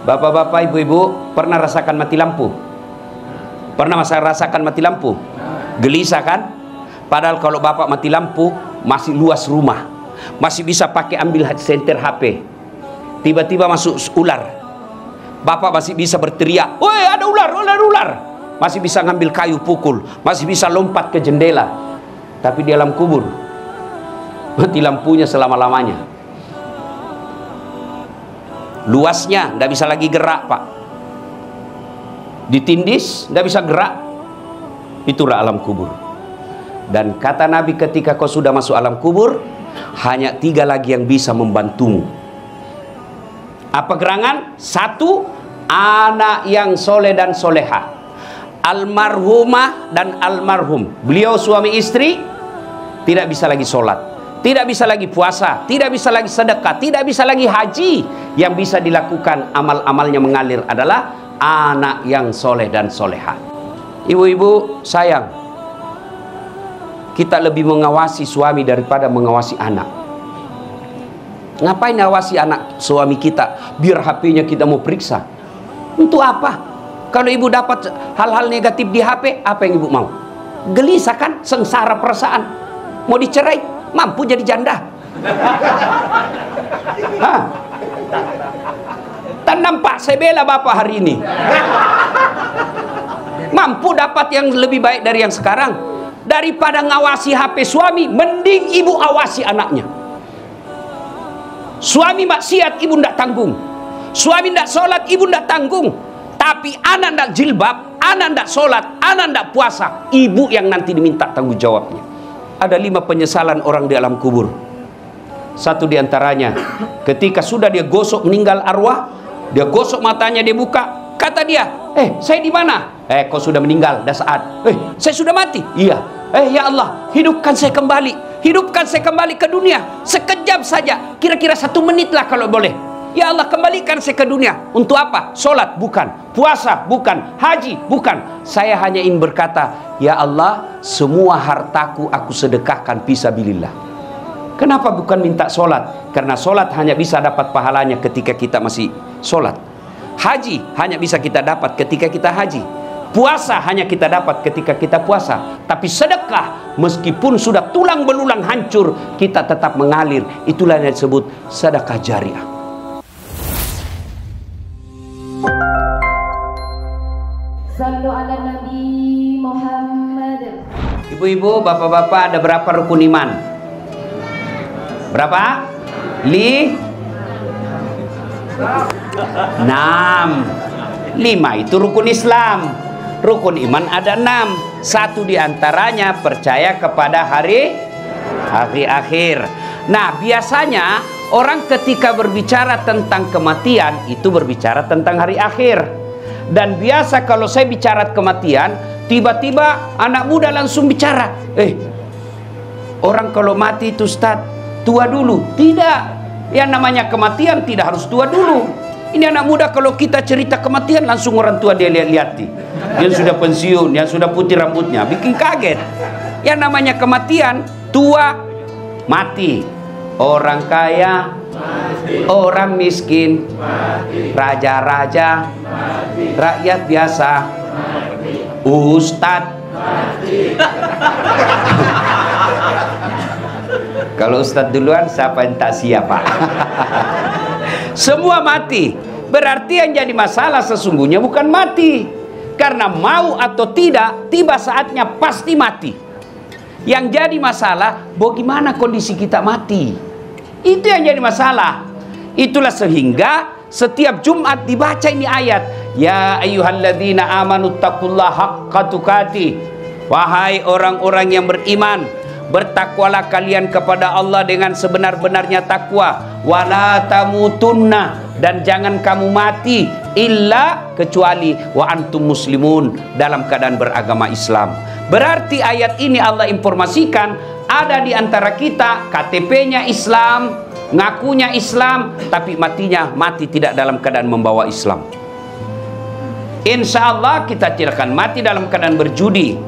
Bapak-bapak, ibu-ibu, pernah rasakan mati lampu? Pernah rasakan mati lampu? Gelisah kan? Padahal kalau bapak mati lampu, masih luas rumah, masih bisa pakai ambil senter HP. Tiba-tiba masuk ular, bapak masih bisa berteriak, "Woi, ada ular, ular, ular!" Masih bisa ngambil kayu pukul, masih bisa lompat ke jendela. Tapi di alam kubur, mati lampunya selama-lamanya. Luasnya tidak bisa lagi gerak, Pak. Ditindis tidak bisa gerak. Itulah alam kubur. Dan kata Nabi, ketika kau sudah masuk alam kubur, hanya 3 lagi yang bisa membantumu. Apa gerangan? 1, anak yang soleh dan soleha, almarhumah dan almarhum. Beliau suami istri tidak bisa lagi sholat, tidak bisa lagi puasa, tidak bisa lagi sedekah, tidak bisa lagi haji. Yang bisa dilakukan amal-amalnya mengalir adalah anak yang soleh dan soleha. Ibu-ibu sayang, kita lebih mengawasi suami daripada mengawasi anak. Ngapain ngawasi anak suami kita? Biar HP-nya kita mau periksa. Untuk apa? Kalau ibu dapat hal-hal negatif di HP, apa yang ibu mau? Gelisah kan? Sengsara perasaan. Mau dicerai? Mampu jadi janda? Hah? Tak nampak saya bela bapak hari ini. Mampu dapat yang lebih baik dari yang sekarang. Daripada ngawasi HP suami, mending ibu awasi anaknya. Suami maksiat, ibu ndak tanggung. Suami ndak sholat, ibu ndak tanggung. Tapi anak ndak jilbab, anak ndak sholat, anak ndak puasa, ibu yang nanti diminta tanggung jawabnya. Ada 5 penyesalan orang di alam kubur. Satu diantaranya, ketika sudah dia gosok meninggal arwah, dia gosok matanya, dia buka, kata dia, saya di mana? Kau sudah meninggal, dah saat. Saya sudah mati. Iya. Ya Allah, hidupkan saya kembali, hidupkan saya kembali ke dunia sekejap saja, kira-kira 1 menit lah kalau boleh. Ya Allah, kembalikan saya ke dunia. Untuk apa? Sholat bukan, puasa bukan, haji bukan. Saya hanya ingin berkata, ya Allah, semua hartaku aku sedekahkan fisabilillah. Kenapa bukan minta sholat? Karena sholat hanya bisa dapat pahalanya ketika kita masih sholat. Haji hanya bisa kita dapat ketika kita haji. Puasa hanya kita dapat ketika kita puasa. Tapi sedekah, meskipun sudah tulang belulang hancur, kita tetap mengalir. Itulah yang disebut sedekah jariah. Sallu ala Nabi Muhammad. Ibu-ibu, bapak-bapak, ada berapa rukun iman? Berapa? 6. 5 itu rukun Islam. Rukun iman ada 6. 1 diantaranya percaya kepada hari akhir. Nah, biasanya orang ketika berbicara tentang kematian itu berbicara tentang hari akhir. Dan biasa kalau saya bicara kematian, tiba-tiba anak muda langsung bicara, orang kalau mati itu Ustaz, tua dulu. Tidak, yang namanya kematian tidak harus tua dulu. Ini anak muda kalau kita cerita kematian, langsung orang tua dia lihat-lihati, yang sudah pensiun, yang sudah putih rambutnya, bikin kaget. Yang namanya kematian, tua mati, orang kaya mati, orang miskin mati, raja-raja mati, rakyat biasa mati, ustadz mati. Kalau ustadz duluan, siapa yang tak siapa? Semua mati. Berarti yang jadi masalah sesungguhnya bukan mati, karena mau atau tidak, tiba saatnya pasti mati. Yang jadi masalah, bagaimana kondisi kita mati. Itu yang jadi masalah. Itulah sehingga setiap Jumat dibaca ini ayat, ya ayyuhalladzina amanu taqullaha haqqa tuqatih. Wahai orang-orang yang beriman, bertakwalah kalian kepada Allah dengan sebenar-benarnya takwa. Wala tamutunna, dan jangan kamu mati illa kecuali wa antum muslimun, dalam keadaan beragama Islam. Berarti ayat ini Allah informasikan ada di antara kita KTP-nya Islam, ngakunya Islam, tapi mati tidak dalam keadaan membawa Islam. Insya Allah kita tidak akan mati dalam keadaan berjudi.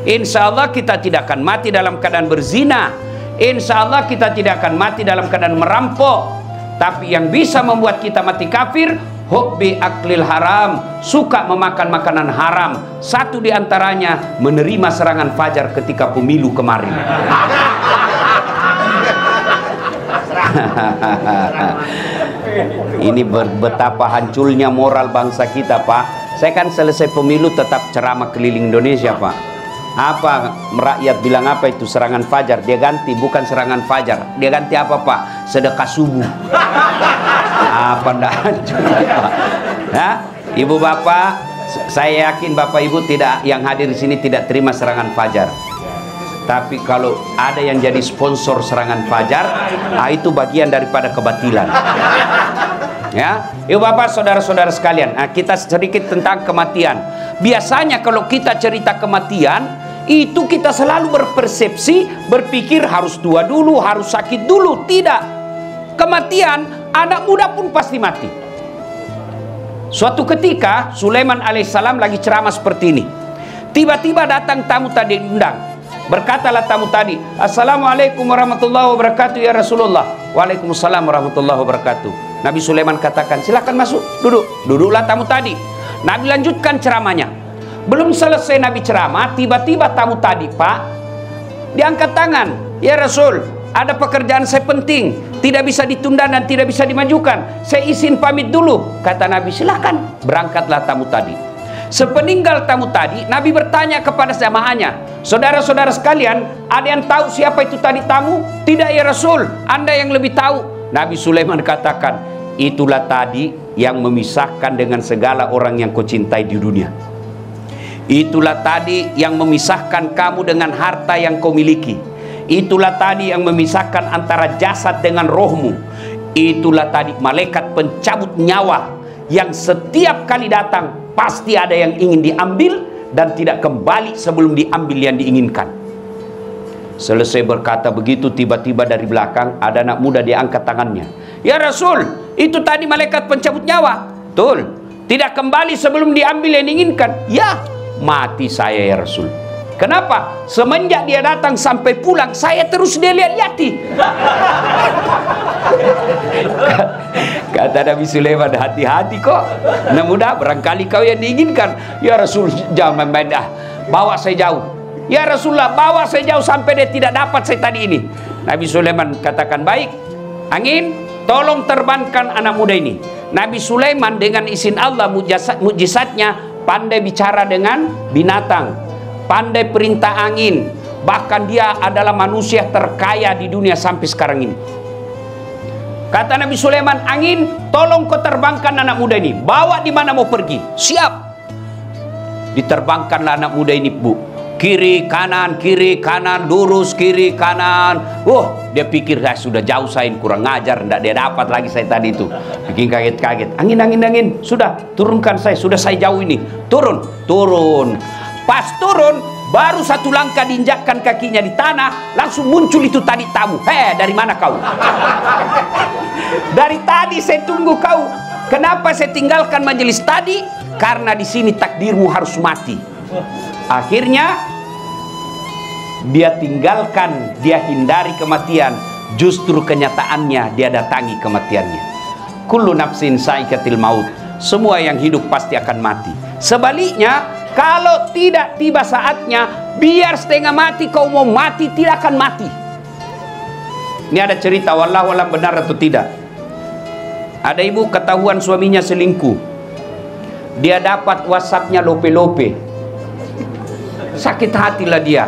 Insya Allah kita tidak akan mati dalam keadaan berzina. Insya Allah kita tidak akan mati dalam keadaan merampok. Tapi yang bisa membuat kita mati kafir, hubbi aklil haram, suka memakan makanan haram. Satu di antaranya menerima serangan fajar ketika pemilu kemarin. Ini betapa hancurnya moral bangsa kita, Pak. Saya kan selesai pemilu tetap ceramah keliling Indonesia, Pak. Apa rakyat bilang apa itu serangan fajar? Dia ganti bukan serangan fajar, dia ganti apa, Pak? Sedekah subuh. Apa ndak hancur, Pak? Nah, Ibu Bapak, saya yakin Bapak Ibu tidak yang hadir di sini tidak terima serangan fajar. Tapi kalau ada yang jadi sponsor serangan fajar, itu bagian daripada kebatilan. Ya, Ibu Bapak, saudara-saudara sekalian, kita sedikit tentang kematian. Biasanya kalau kita cerita kematian, itu kita selalu berpersepsi, berpikir harus tua dulu, harus sakit dulu. Tidak. Kematian, anak muda pun pasti mati. Suatu ketika, Sulaiman alaihissalam lagi ceramah seperti ini. Tiba-tiba datang tamu tadi diundang. Berkatalah tamu tadi, "Assalamualaikum warahmatullahi wabarakatuh ya Rasulullah." "Waalaikumsalam warahmatullahi wabarakatuh." Nabi Sulaiman katakan, "Silakan masuk, duduk." Duduklah tamu tadi. Nabi lanjutkan ceramahnya. Belum selesai Nabi ceramah, tiba-tiba tamu tadi, Pak, diangkat tangan. "Ya Rasul, ada pekerjaan saya penting, tidak bisa ditunda dan tidak bisa dimajukan. Saya izin pamit dulu." Kata Nabi, "Silakan." Berangkatlah tamu tadi. Sepeninggal tamu tadi, Nabi bertanya kepada jamaahnya, "Saudara-saudara sekalian, ada yang tahu siapa itu tadi tamu?" "Tidak ya Rasul, Anda yang lebih tahu." Nabi Sulaiman katakan, "Itulah tadi yang memisahkan dengan segala orang yang kau cintai di dunia. Itulah tadi yang memisahkan kamu dengan harta yang kau miliki. Itulah tadi yang memisahkan antara jasad dengan rohmu. Itulah tadi malaikat pencabut nyawa yang setiap kali datang pasti ada yang ingin diambil dan tidak kembali sebelum diambil yang diinginkan." Selesai berkata begitu, tiba-tiba dari belakang ada anak muda, dia angkat tangannya. "Ya Rasul, itu tadi malaikat pencabut nyawa." "Betul, tidak kembali sebelum diambil yang diinginkan." "Ya, mati saya ya Rasul." "Kenapa?" "Semenjak dia datang sampai pulang, saya terus dia lihat-lihati." Kata Nabi Sulaiman, "Hati-hati kok, anak muda, barangkali kau yang diinginkan." "Ya Rasul, jangan main dah, bawa saya jauh." "Ya Rasulullah, bawa saya jauh sampai dia tidak dapat saya tadi ini." Nabi Sulaiman katakan, "Baik, angin, tolong terbangkan anak muda ini." Nabi Sulaiman dengan izin Allah, mujizatnya pandai bicara dengan binatang, pandai perintah angin, bahkan dia adalah manusia terkaya di dunia sampai sekarang ini. Kata Nabi Sulaiman, "Angin, tolong kau terbangkan anak muda ini, bawa di mana mau pergi." "Siap." Diterbangkanlah anak muda ini, Bu. Kiri kanan, lurus kiri kanan. Dia pikir saya sudah jauh, saya kurang ngajar, tidak dia dapat lagi saya tadi itu. Bikin kaget-kaget. Angin, sudah turunkan saya, sudah saya jauh ini. Turun. Pas turun, baru satu langkah diinjakkan kakinya di tanah, langsung muncul itu tadi tamu. "Dari mana kau?" "Dari tadi saya tunggu kau. Kenapa saya tinggalkan majelis tadi? Karena di sini takdirmu harus mati." Akhirnya dia tinggalkan, dia hindari kematian. Justru kenyataannya dia datangi kematiannya. Kullu nafsin sa'iqatil maut. Semua yang hidup pasti akan mati. Sebaliknya, kalau tidak tiba saatnya, biar setengah mati kau mau mati, tidak akan mati. Ini ada cerita, wallahu alam benar atau tidak. Ada ibu ketahuan suaminya selingkuh. Dia dapat WhatsApp-nya lope-lope. Sakit hatilah dia.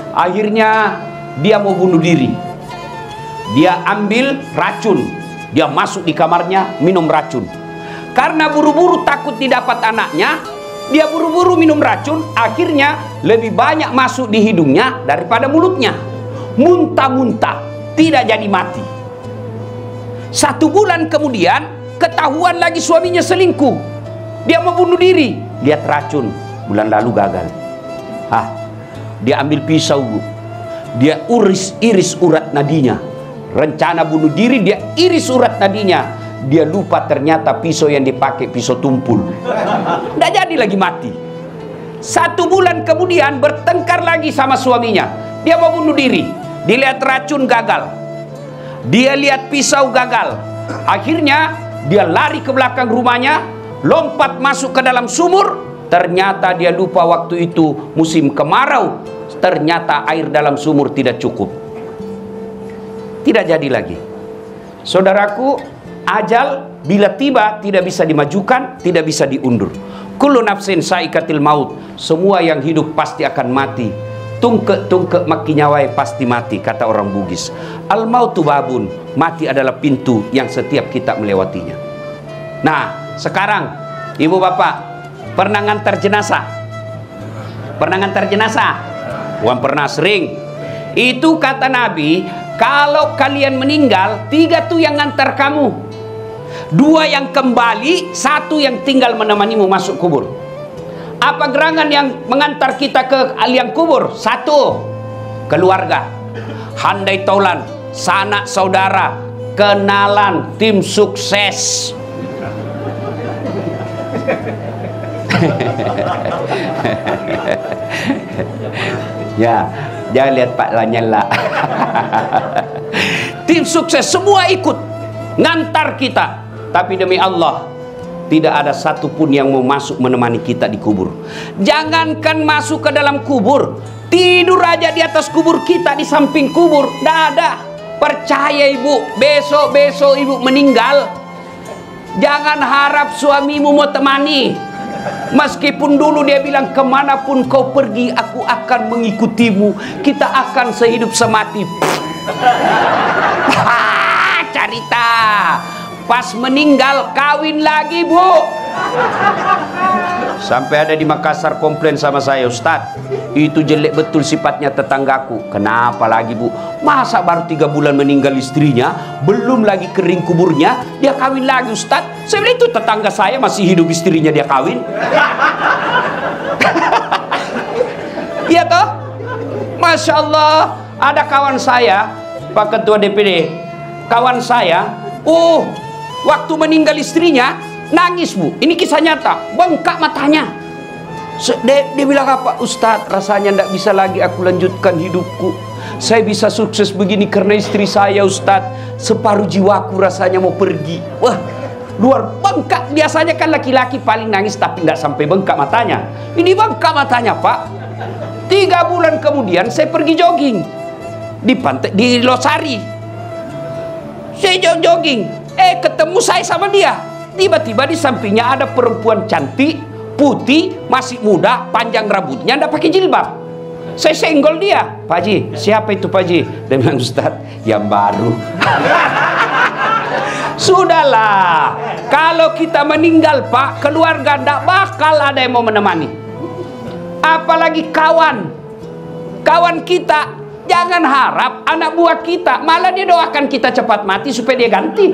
Akhirnya dia mau bunuh diri. Dia ambil racun, dia masuk di kamarnya minum racun. Karena buru-buru takut didapat anaknya, dia buru-buru minum racun. Akhirnya lebih banyak masuk di hidungnya daripada mulutnya. Muntah-muntah, tidak jadi mati. 1 bulan kemudian ketahuan lagi suaminya selingkuh. Dia mau bunuh diri, lihat racun, bulan lalu gagal. Dia ambil pisau, Bu. Dia iris urat nadinya. Rencana bunuh diri, dia iris urat nadinya. Dia lupa ternyata pisau yang dipakai pisau tumpul. Tidak jadi lagi mati. 1 bulan kemudian bertengkar lagi sama suaminya. Dia mau bunuh diri. Dilihat racun gagal. Dia lihat pisau gagal. Akhirnya dia lari ke belakang rumahnya, lompat masuk ke dalam sumur. Ternyata dia lupa waktu itu musim kemarau. Ternyata air dalam sumur tidak cukup. Tidak jadi lagi. Saudaraku, ajal bila tiba tidak bisa dimajukan, tidak bisa diundur. Kullu nafsin saikatil maut. Semua yang hidup pasti akan mati. Tungke maki nyawai pasti mati, kata orang Bugis. Al mautu babun, mati adalah pintu yang setiap kita melewatinya. Nah, sekarang ibu bapak pernah ngantar jenazah? Pernah ngantar jenazah? Bukan pernah, sering. Itu kata Nabi, kalau kalian meninggal, 3 tuh yang ngantar kamu, 2 yang kembali, 1 yang tinggal menemanimu masuk kubur. Apa gerangan yang mengantar kita ke liang kubur? 1, keluarga, handai taulan, sanak saudara, kenalan, tim sukses. Ya, jangan lihat Pak Lanyala. Tim sukses semua ikut ngantar kita. Tapi demi Allah, tidak ada satupun yang mau masuk menemani kita di kubur. Jangankan masuk ke dalam kubur, tidur aja di atas kubur kita, di samping kubur, tidak ada. Percaya ibu, besok-besok ibu meninggal, jangan harap suamimu mau temani. Meskipun dulu dia bilang, kemanapun kau pergi aku akan mengikutimu, kita akan sehidup semati. Cerita pas meninggal kawin lagi, Bu. Sampai ada di Makassar komplain sama saya, Ustadz, itu jelek betul sifatnya tetanggaku. Kenapa lagi, Bu? Masa baru 3 bulan meninggal istrinya, belum lagi kering kuburnya, dia kawin lagi, Ustadz? Saya bilang, itu tetangga saya masih hidup, istrinya dia kawin. Iya toh? Masya Allah. Ada kawan saya, Pak Ketua DPD, kawan saya, waktu meninggal istrinya nangis, Bu. Ini kisah nyata, bengkak matanya. Dia bilang apa? Ustadz, rasanya tidak bisa lagi aku lanjutkan hidupku. Saya bisa sukses begini karena istri saya, Ustadz. Separuh jiwaku rasanya mau pergi. Wah, luar bengkak. Biasanya kan laki-laki paling nangis tapi tidak sampai bengkak matanya. Ini bengkak matanya, Pak. 3 bulan kemudian saya pergi jogging di pantai, di Losari. Saya jogging, ketemu saya sama dia. Tiba-tiba di sampingnya ada perempuan cantik, putih, masih muda, panjang rambutnya, tidak pakai jilbab. Saya senggol dia. Pak Haji, siapa itu Pak Haji? Dia bilang, Ustadz, yang baru. Sudahlah, kalau kita meninggal, Pak, keluarga tidak bakal ada yang mau menemani. Apalagi kawan kita. Jangan harap anak buah kita, malah dia doakan kita cepat mati supaya dia ganti.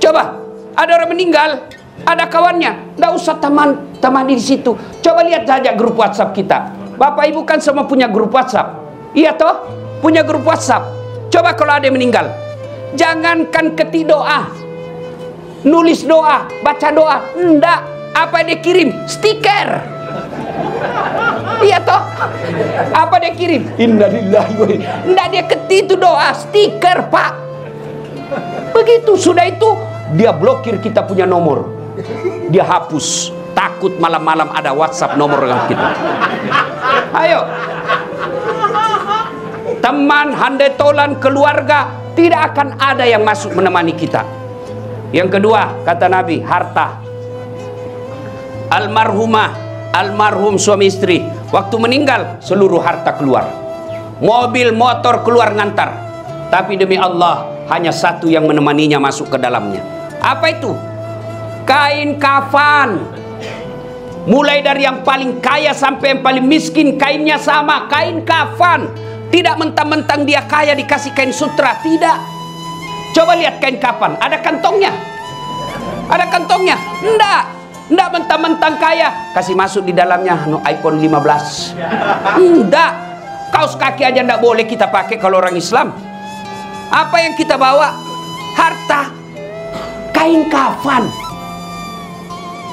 Coba, ada orang meninggal, ada kawannya, nggak usah temani di situ. Coba lihat saja grup WhatsApp kita. Bapak Ibu kan semua punya grup WhatsApp. Iya toh? Punya grup WhatsApp. Coba kalau ada yang meninggal, jangankan ketik doa, nulis doa, baca doa, enggak. Apa dia kirim? Stiker. Iya toh? Apa dia kirim? Innalillahi wa inna. Enggak, dia ketik itu doa, stiker, Pak. Begitu, sudah itu dia blokir kita punya nomor. Dia hapus, takut malam-malam ada WhatsApp nomor kita. Ayo. Teman, handai tolan, keluarga, tidak akan ada yang masuk menemani kita. Yang kedua, kata Nabi, harta. Almarhum suami istri, waktu meninggal seluruh harta keluar, mobil motor keluar ngantar, tapi demi Allah hanya 1 yang menemaninya masuk ke dalamnya. Apa itu? Kain kafan. Mulai dari yang paling kaya sampai yang paling miskin, kainnya sama, kain kafan. Tidak mentang-mentang dia kaya dikasih kain sutra, tidak. Coba lihat kain kafan, ada kantongnya? Ada kantongnya? Enggak. Enggak mentang-mentang kaya kasih masuk di dalamnya iPhone 15. Enggak. Kaos kaki aja enggak boleh kita pakai kalau orang Islam. Apa yang kita bawa? Harta. Kain kafan.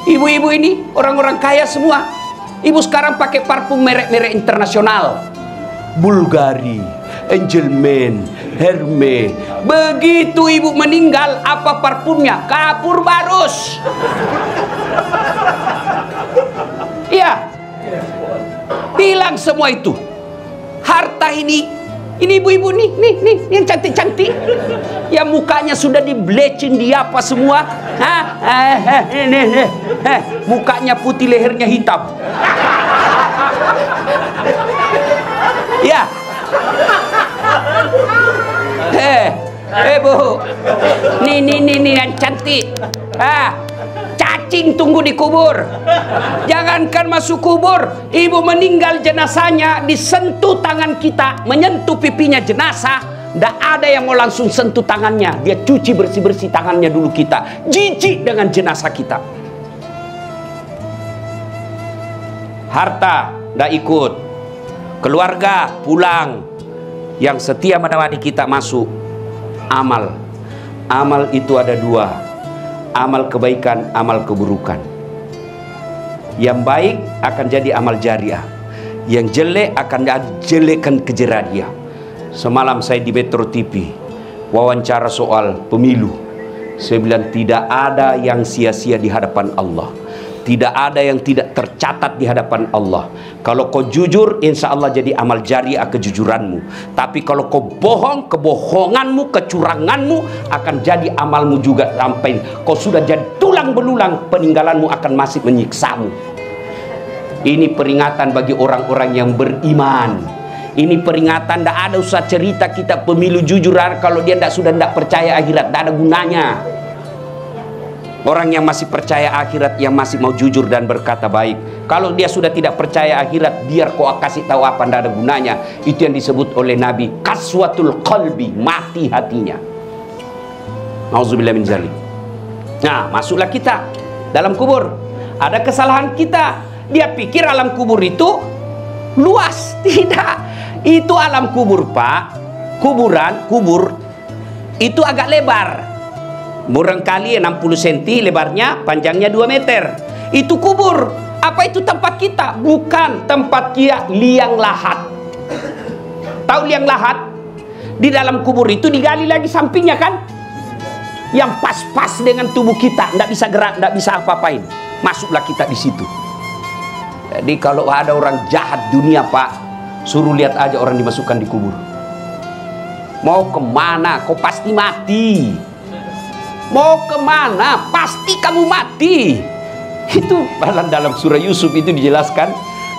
Ibu-ibu ini orang-orang kaya semua. Ibu sekarang pakai parfum merek-merek internasional. Bulgari, Angelman, Hermes. Begitu ibu meninggal, apa parfumnya? Kapur barus. Iya, hilang semua itu. Harta ini ibu-ibu nih yang cantik-cantik, yang mukanya sudah di bleaching, di apa semua, mukanya putih, lehernya hitam. Ya, bu, nih yang cantik, cacing tunggu di kubur. Jangankan masuk kubur, ibu meninggal, jenazahnya disentuh tangan kita, menyentuh pipinya jenazah, ndak ada yang mau langsung sentuh tangannya. Dia cuci bersih-bersih tangannya dulu kita. Jijik dengan jenazah kita. Harta ndak ikut, keluarga pulang. Yang setia menemani kita masuk. Amal itu ada dua, amal kebaikan, amal keburukan. Yang baik akan jadi amal jariah, yang jelek akan jelekkan kejeradiah. Semalam saya di Metro TV wawancara soal pemilu. Saya bilang tidak ada yang sia-sia di hadapan Allah, tidak ada yang tidak tercatat di hadapan Allah. Kalau kau jujur, insya Allah jadi amal jariah kejujuranmu. Tapi kalau kau bohong, kebohonganmu, kecuranganmu akan jadi amalmu juga. Sampai kau sudah jadi tulang belulang, peninggalanmu akan masih menyiksamu. Ini peringatan bagi orang-orang yang beriman. Ini peringatan, tidak ada usah cerita kita pemilu jujur. Kalau dia sudah tidak percaya akhirat, tidak ada gunanya. Orang yang masih percaya akhirat, yang masih mau jujur dan berkata baik. Kalau dia sudah tidak percaya akhirat, biar kau kasih tahu apa, tidak ada gunanya. Itu yang disebut oleh Nabi kaswatul qalbi, mati hatinya. Nauzubillah min zalik. Nah, masuklah kita dalam kubur. Ada kesalahan kita. Dia pikir alam kubur itu luas. Tidak. Itu alam kubur, Pak. Kubur itu agak lebar. Barangkali 60 cm lebarnya, panjangnya 2 meter. Itu kubur. Apa itu tempat kita? Bukan tempat dia liang lahat. Tahu liang lahat? Di dalam kubur itu digali lagi sampingnya kan? Yang pas-pas dengan tubuh kita, tidak bisa gerak, tidak bisa apa-apain. Masuklah kita di situ. Jadi kalau ada orang jahat dunia, Pak, suruh lihat aja orang dimasukkan di kubur. Mau kemana? Kau pasti mati. Mau kemana? Pasti kamu mati. Itu dalam surah Yusuf itu dijelaskan.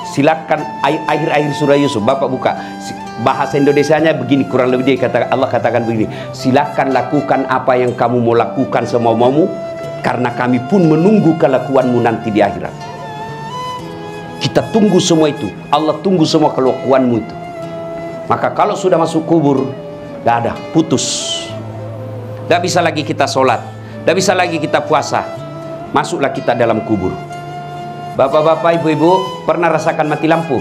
Silakan akhir-akhir surah Yusuf, Bapak buka. Bahasa Indonesianya begini, kurang lebih Allah katakan begini. Silakan lakukan apa yang kamu mau lakukan semau-maumu, karena kami pun menunggu kelakuanmu nanti di akhirat. Kita tunggu semua itu. Allah tunggu semua kelakuanmu itu. Maka kalau sudah masuk kubur, tidak ada, putus. Tidak bisa lagi kita sholat, tidak bisa lagi kita puasa. Masuklah kita dalam kubur. Bapak-bapak, ibu-ibu, pernah rasakan mati lampu?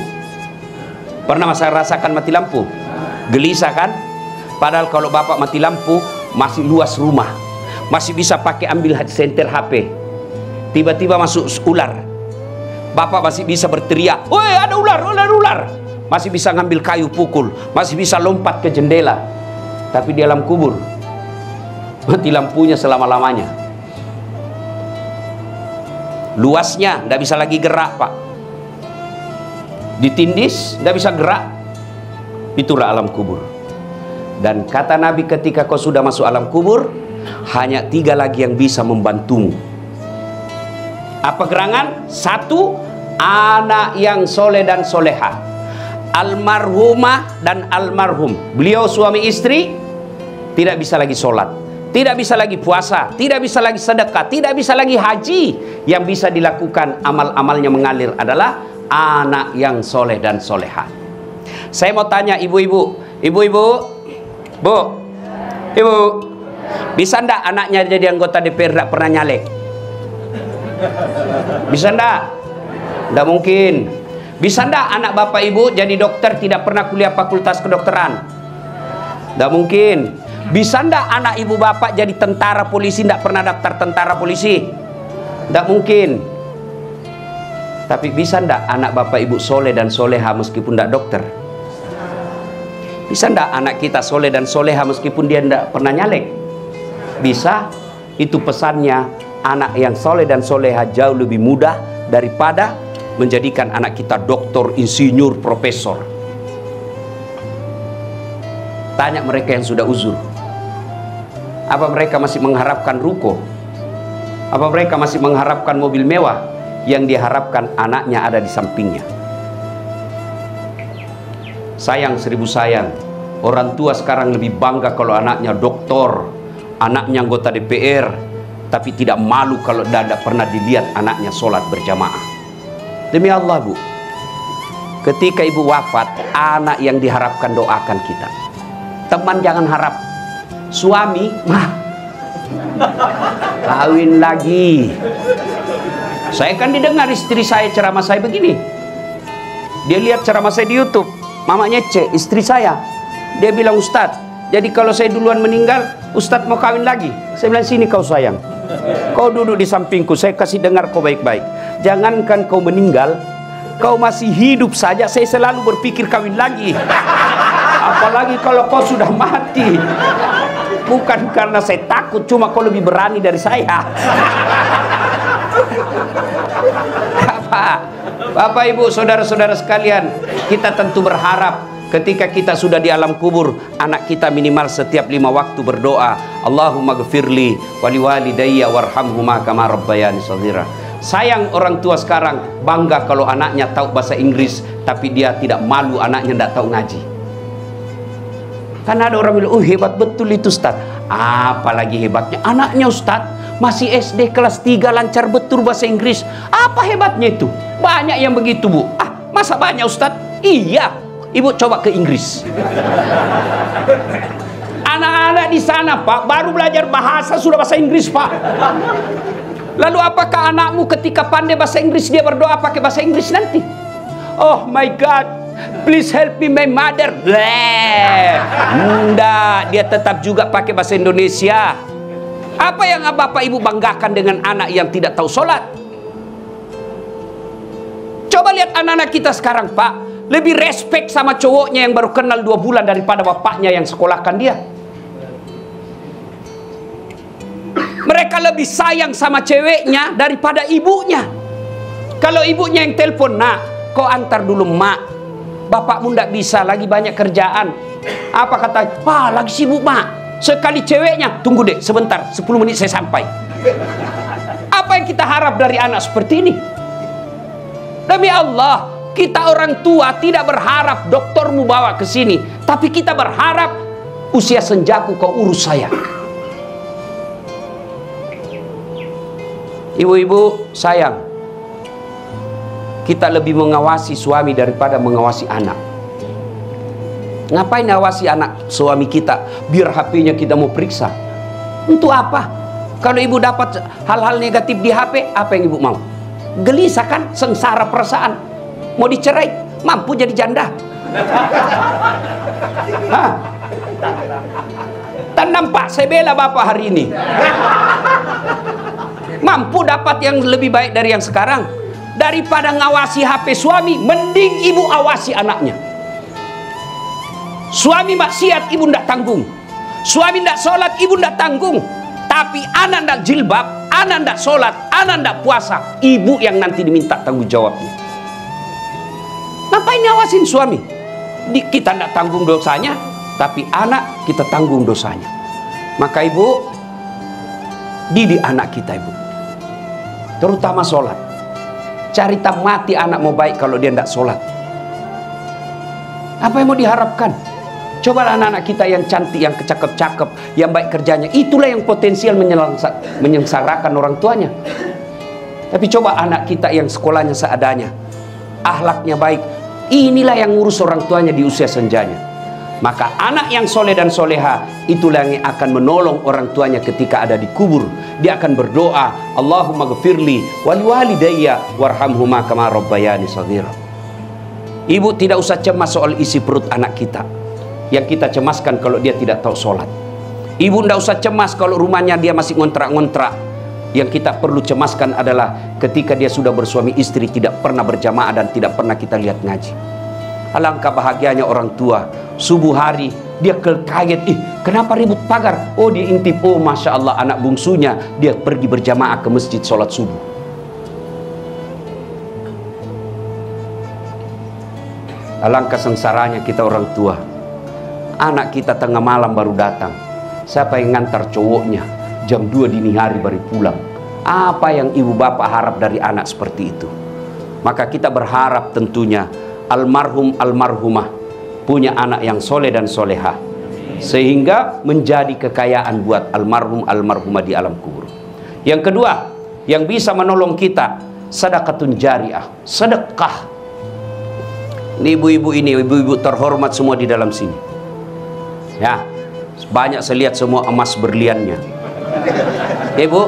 Pernah rasakan mati lampu? Gelisah kan? Padahal kalau bapak mati lampu, masih luas rumah, masih bisa pakai ambil senter HP. Tiba-tiba masuk ular, bapak masih bisa berteriak, "Woi, ada ular, ular!" Masih bisa ngambil kayu pukul, masih bisa lompat ke jendela. Tapi di dalam kubur, mati lampunya selama-lamanya. Luasnya tidak bisa lagi gerak, Pak. Ditindis tidak bisa gerak. Itulah alam kubur. Dan kata Nabi, ketika kau sudah masuk alam kubur, hanya 3 lagi yang bisa membantumu. Apa gerangan? 1, anak yang soleh dan soleha, almarhumah dan almarhum. Beliau suami istri tidak bisa lagi sholat, tidak bisa lagi puasa, tidak bisa lagi sedekah, tidak bisa lagi haji. Yang bisa dilakukan amal-amalnya mengalir adalah anak yang soleh dan soleha. Saya mau tanya ibu-ibu, bu, ibu, bisa ndak anaknya jadi anggota DPR tidak pernah nyalek? Bisa ndak? Ndak mungkin. Bisa ndak anak bapak ibu jadi dokter tidak pernah kuliah fakultas kedokteran? Ndak mungkin. Bisa ndak anak ibu bapak jadi tentara polisi tidak pernah daftar tentara polisi? Ndak mungkin. Tapi bisa ndak anak bapak ibu soleh dan soleha meskipun ndak dokter? Bisa enggak anak kita soleh dan soleha meskipun dia enggak pernah nyalek? Bisa. Itu pesannya, anak yang soleh dan soleha jauh lebih mudah daripada menjadikan anak kita doktor, insinyur, profesor. Tanya mereka yang sudah uzur. Apa mereka masih mengharapkan ruko? Apa mereka masih mengharapkan mobil mewah? Yang diharapkan anaknya ada di sampingnya. Sayang seribu sayang, orang tua sekarang lebih bangga kalau anaknya doktor, anaknya anggota DPR, tapi tidak malu kalau tidak pernah dilihat anaknya sholat berjamaah. Demi Allah Bu, ketika ibu wafat, anak yang diharapkan doakan kita. Teman jangan harap. Suami, mah kawin lagi. Saya kan didengar istri saya ceramah saya begini. Dia lihat ceramah saya di YouTube. Mamanya cek istri saya. Dia bilang, Ustadz, jadi kalau saya duluan meninggal, Ustadz mau kawin lagi. Saya bilang, sini kau sayang, kau duduk di sampingku, saya kasih dengar kau baik-baik. Jangankan kau meninggal, kau masih hidup saja saya selalu berpikir kawin lagi. Apalagi kalau kau sudah mati. Bukan karena saya takut, cuma kau lebih berani dari saya. Bapak, Ibu, saudara-saudara sekalian, kita tentu berharap ketika kita sudah di alam kubur, anak kita minimal setiap 5 waktu berdoa, Allahumma gfirli wali walidayya warhamhuma kama rabbayani shaghira. Sayang orang tua sekarang bangga kalau anaknya tahu bahasa Inggris, tapi dia tidak malu anaknya tidak tahu ngaji. Karena ada orang bilang, oh hebat betul itu Ustaz. Apalagi hebatnya anaknya Ustaz, masih SD kelas 3 lancar betul bahasa Inggris. Apa hebatnya itu? Banyak yang begitu Bu. Masa banyak Ustaz? Iya. Ibu coba ke Inggris. Anak-anak di sana Pak, baru belajar bahasa sudah bahasa Inggris Pak. Lalu apakah anakmu ketika pandai bahasa Inggris dia berdoa pakai bahasa Inggris nanti? Oh my God, please help me my mother. Enggak, dia tetap juga pakai bahasa Indonesia. Apa yang Bapak Ibu banggakan dengan anak yang tidak tahu sholat? Coba lihat anak-anak kita sekarang Pak, lebih respect sama cowoknya yang baru kenal 2 bulan daripada bapaknya yang sekolahkan dia. Mereka lebih sayang sama ceweknya daripada ibunya. Kalau ibunya yang telepon, nak, kau antar dulu mak, bapakmu ndak bisa, lagi banyak kerjaan. Apa kata? Wah, lagi sibuk mak. Sekali ceweknya, tunggu deh sebentar, 10 menit saya sampai. Apa yang kita harap dari anak seperti ini? Demi Allah, kita orang tua tidak berharap doktermu bawa ke sini, tapi kita berharap usia senjaku kau urus saya. Ibu-ibu sayang, kita lebih mengawasi suami daripada mengawasi anak. Ngapain awasi anak suami kita? Biar HP-nya kita mau periksa. Untuk apa? Kalau ibu dapat hal-hal negatif di HP, apa yang ibu mau? Gelisah kan? Sengsara perasaan. Mau dicerai? Mampu jadi janda? Hah? Tak nampak saya bela bapak hari ini. Mampu dapat yang lebih baik dari yang sekarang. Daripada ngawasi HP suami, mending ibu awasi anaknya. Suami maksiat, ibu ndak tanggung. Suami ndak sholat, ibu ndak tanggung. Tapi anak ndak jilbab, anak ndak sholat, anak ndak puasa, ibu yang nanti diminta tanggung jawabnya. Ngapain ngawasin suami? Kita ndak tanggung dosanya, tapi anak kita tanggung dosanya. Maka ibu, didik anak kita ibu, terutama sholat. Cari tak mati anak mau baik kalau dia tidak sholat. Apa yang mau diharapkan? Cobalah anak-anak kita yang cantik, yang cakep-cakep, yang baik kerjanya, itulah yang potensial menyengsarakan orang tuanya. Tapi coba anak kita yang sekolahnya seadanya, akhlaknya baik, inilah yang ngurus orang tuanya di usia senjanya. Maka anak yang soleh dan soleha, itulah yang akan menolong orang tuanya ketika ada di kubur. Dia akan berdoa, Allahumma gfirli wali walidayya warhamhuma kama rabbayani shaghira. Ibu tidak usah cemas soal isi perut anak kita. Yang kita cemaskan kalau dia tidak tahu sholat. Ibu tidak usah cemas kalau rumahnya dia masih ngontrak-ngontrak. Yang kita perlu cemaskan adalah ketika dia sudah bersuami istri, tidak pernah berjamaah dan tidak pernah kita lihat ngaji. Alangkah bahagianya orang tua. Subuh hari dia kaget, kenapa ribut pagar? Oh, dia intip, oh Masya Allah, anak bungsunya dia pergi berjamaah ke masjid sholat subuh. Alangkah sengsaranya kita orang tua. Anak kita tengah malam baru datang. Siapa yang ngantar cowoknya? Jam 2 dini hari baru pulang. Apa yang ibu bapak harap dari anak seperti itu? Maka kita berharap tentunya almarhum almarhumah punya anak yang soleh dan solehah, sehingga menjadi kekayaan buat almarhum almarhumah di alam kubur. Yang kedua, yang bisa menolong kita, sedekatun jariah, sedekah. Ini ibu-ibu ini, ibu-ibu terhormat semua di dalam sini. Ya, banyak saya lihat semua emas berliannya. Ibu,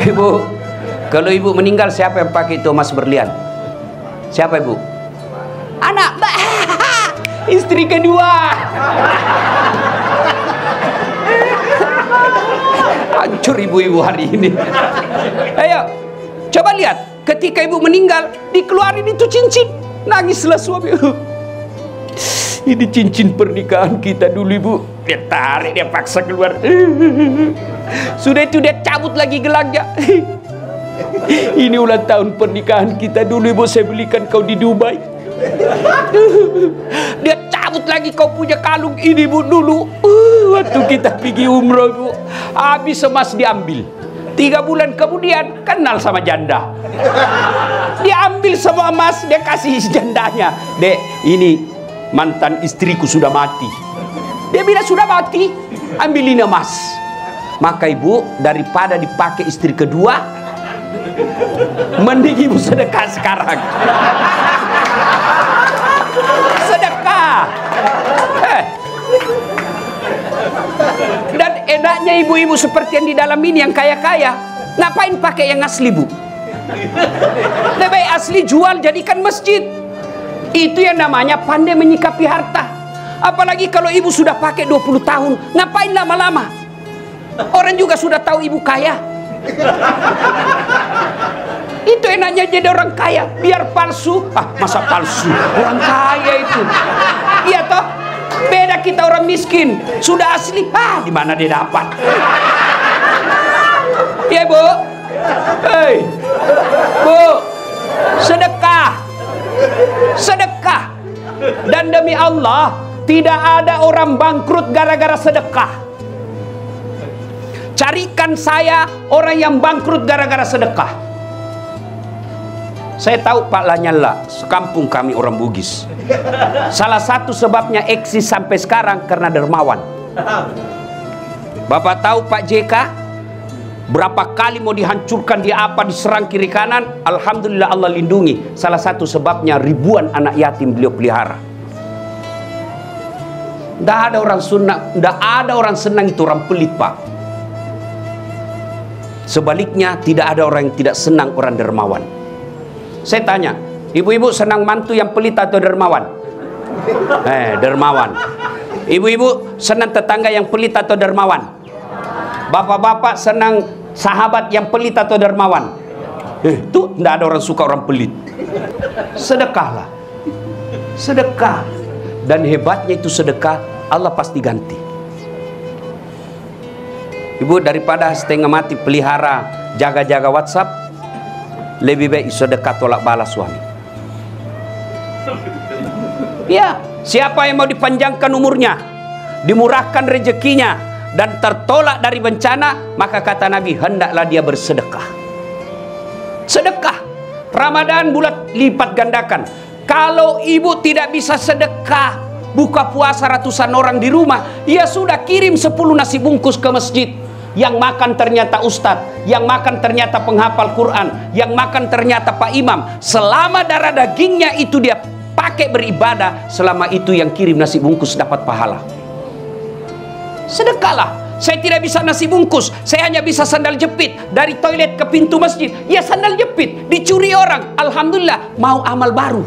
ibu, kalau ibu meninggal siapa yang pakai itu emas berlian? Siapa ibu? Anak, istri kedua. Hancur ibu-ibu hari ini. Ayo, coba lihat. Ketika ibu meninggal, dikeluarin itu cincin. Nangislah suami. Ini cincin pernikahan kita dulu, ibu. Dia tarik, dia paksa keluar. Sudah itu dia cabut lagi gelangnya. Ini ulang tahun pernikahan kita dulu, ibu. Saya belikan kau di Dubai. Dia cabut lagi, kau punya kalung ini, bu, dulu. Waktu kita pergi umroh, bu. Habis emas diambil. 3 bulan kemudian kenal sama janda. Dia ambil semua emas, dia kasih jandanya. Dek, ini mantan istriku sudah mati. Dia bilang sudah mati, ambilin emas. Maka ibu, daripada dipakai istri kedua, mending ibu sedekah sekarang. Sedekah. Dan enaknya ibu-ibu seperti yang di dalam ini, yang kaya-kaya, ngapain pakai yang asli, bu? Lebih asli jual, jadikan masjid. Itu yang namanya pandai menyikapi harta. Apalagi kalau ibu sudah pakai 20 tahun, ngapain lama-lama? Orang juga sudah tahu ibu kaya. Itu enaknya jadi orang kaya, biar palsu. Masa palsu? Orang kaya itu. Iya toh? Beda kita orang miskin, sudah asli, di mana dia dapat? Ya, bu. Hei, bu, sedekah, sedekah. Dan demi Allah, tidak ada orang bangkrut gara-gara sedekah. Carikan saya orang yang bangkrut gara-gara sedekah. Saya tahu Pak Lanyala, sekampung kami orang Bugis. Salah satu sebabnya eksis sampai sekarang karena dermawan. Bapak tahu Pak JK, berapa kali mau dihancurkan, dia apa, diserang kiri kanan. Alhamdulillah Allah lindungi. Salah satu sebabnya ribuan anak yatim beliau pelihara. Tidak ada orang senang, tidak ada orang senang itu orang pelit, Pak. Sebaliknya tidak ada orang yang tidak senang orang dermawan. Saya tanya, ibu-ibu senang mantu yang pelit atau dermawan? Dermawan. Ibu-ibu senang tetangga yang pelit atau dermawan? Bapak-bapak senang sahabat yang pelit atau dermawan? Itu tidak ada orang suka orang pelit. Sedekahlah. Sedekah. Dan hebatnya itu sedekah, Allah pasti ganti. Ibu, daripada setengah mati pelihara jaga-jaga WhatsApp, lebih baik sedekah tolak balas suami. Ya, siapa yang mau dipanjangkan umurnya, dimurahkan rezekinya, dan tertolak dari bencana, maka kata Nabi, hendaklah dia bersedekah. Sedekah. Ramadan bulat lipat gandakan. Kalau ibu tidak bisa sedekah, buka puasa ratusan orang di rumah, ya sudah, kirim 10 nasi bungkus ke masjid. Yang makan ternyata ustadz, yang makan ternyata penghafal Quran, yang makan ternyata Pak Imam. Selama darah dagingnya itu dia pakai beribadah, selama itu yang kirim nasi bungkus dapat pahala. Sedekahlah. Saya tidak bisa nasi bungkus, saya hanya bisa sandal jepit dari toilet ke pintu masjid. Ya sandal jepit, dicuri orang, alhamdulillah, mau amal baru.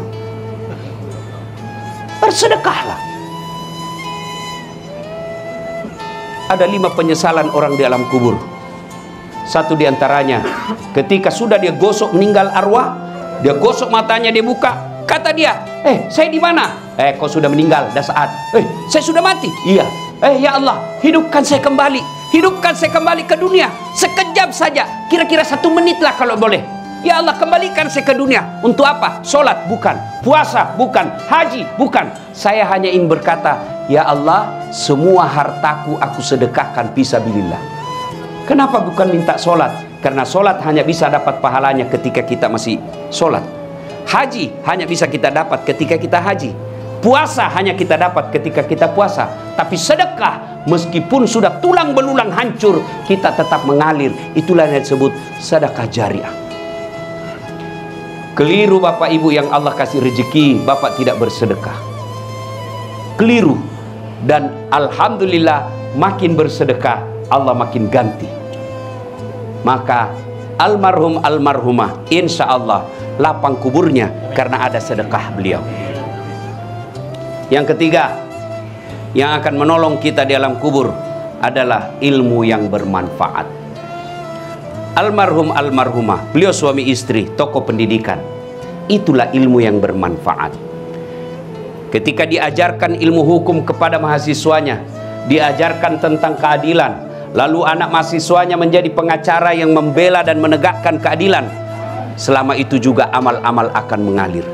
Bersedekahlah. Ada 5 penyesalan orang di alam kubur. Satu diantaranya, ketika sudah dia gosok meninggal arwah, dia gosok matanya, dia buka, Kata dia, saya di mana? Kau sudah meninggal, dah saat. Saya sudah mati. Iya. Ya Allah, hidupkan saya kembali. Hidupkan saya kembali ke dunia. Sekejap saja, kira-kira 1 menit lah kalau boleh. Ya Allah, kembalikan saya ke dunia. Untuk apa? Solat bukan, puasa bukan, haji bukan. Saya hanya ingin berkata, ya Allah, semua hartaku aku sedekahkan fisabilillah. Kenapa bukan minta solat? Karena solat hanya bisa dapat pahalanya ketika kita masih solat. Haji hanya bisa kita dapat ketika kita haji. Puasa hanya kita dapat ketika kita puasa. Tapi sedekah, meskipun sudah tulang belulang hancur, kita tetap mengalir. Itulah yang disebut sedekah jariah. Keliru Bapak Ibu yang Allah kasih rezeki, Bapak tidak bersedekah. Keliru. Dan alhamdulillah, makin bersedekah, Allah makin ganti. Maka almarhum almarhumah, insya Allah lapang kuburnya karena ada sedekah beliau. Yang ketiga, yang akan menolong kita di alam kubur adalah ilmu yang bermanfaat. Almarhum almarhumah, beliau suami istri, tokoh pendidikan. Itulah ilmu yang bermanfaat. Ketika diajarkan ilmu hukum kepada mahasiswanya, diajarkan tentang keadilan, lalu anak mahasiswanya menjadi pengacara yang membela dan menegakkan keadilan, selama itu juga amal-amal akan mengalir.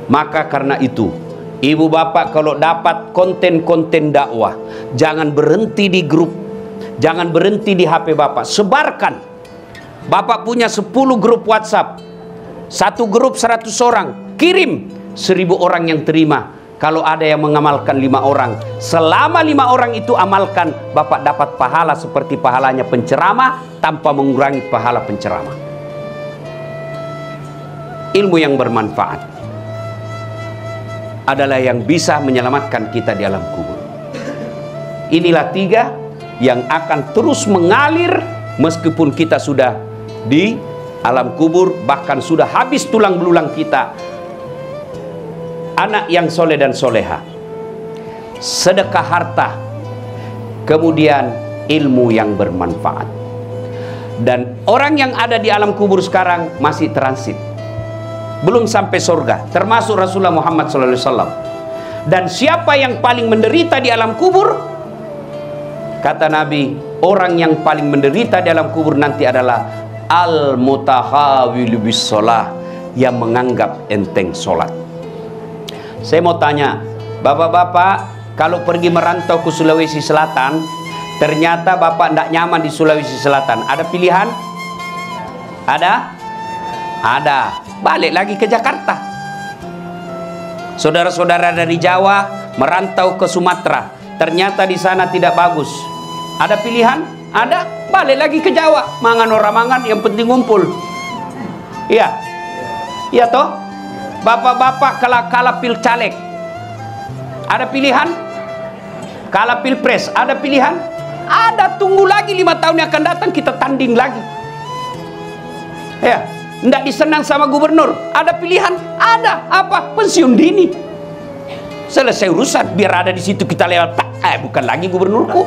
Maka karena itu, ibu bapak kalau dapat konten-konten dakwah, jangan berhenti di grup, jangan berhenti di HP bapak, sebarkan. Bapak punya 10 grup WhatsApp, satu grup 100 orang, kirim, 1000 orang yang terima. Kalau ada yang mengamalkan 5 orang, selama 5 orang itu amalkan, bapak dapat pahala seperti pahalanya penceramah tanpa mengurangi pahala penceramah. Ilmu yang bermanfaat adalah yang bisa menyelamatkan kita di alam kubur. Inilah 3 yang akan terus mengalir meskipun kita sudah di alam kubur, bahkan sudah habis tulang belulang kita. Anak yang soleh dan soleha, sedekah harta, kemudian ilmu yang bermanfaat. Dan orang yang ada di alam kubur sekarang masih transit, belum sampai surga, termasuk Rasulullah Muhammad SAW. Dan siapa yang paling menderita di alam kubur? Kata Nabi, orang yang paling menderita di alam kubur nanti adalah al-mutahawilu bis sholah, yang menganggap enteng sholat. Saya mau tanya, bapak-bapak, kalau pergi merantau ke Sulawesi Selatan, ternyata bapak tidak nyaman di Sulawesi Selatan, ada pilihan? Ada? Ada. Balik lagi ke Jakarta. Saudara-saudara dari Jawa merantau ke Sumatera, ternyata di sana tidak bagus, ada pilihan? Ada. Balik lagi ke Jawa, mangan orang mangan, yang penting ngumpul. Iya. Iya toh? Bapak-bapak kala pil caleg, ada pilihan? Kala pilpres, ada pilihan? Ada. Tunggu lagi 5 tahun yang akan datang, kita tanding lagi. Ya, tidak disenang sama gubernur, ada pilihan? Ada. Apa? Pensiun dini. Selesai urusan, biar ada di situ kita lewat. Bukan lagi gubernurku.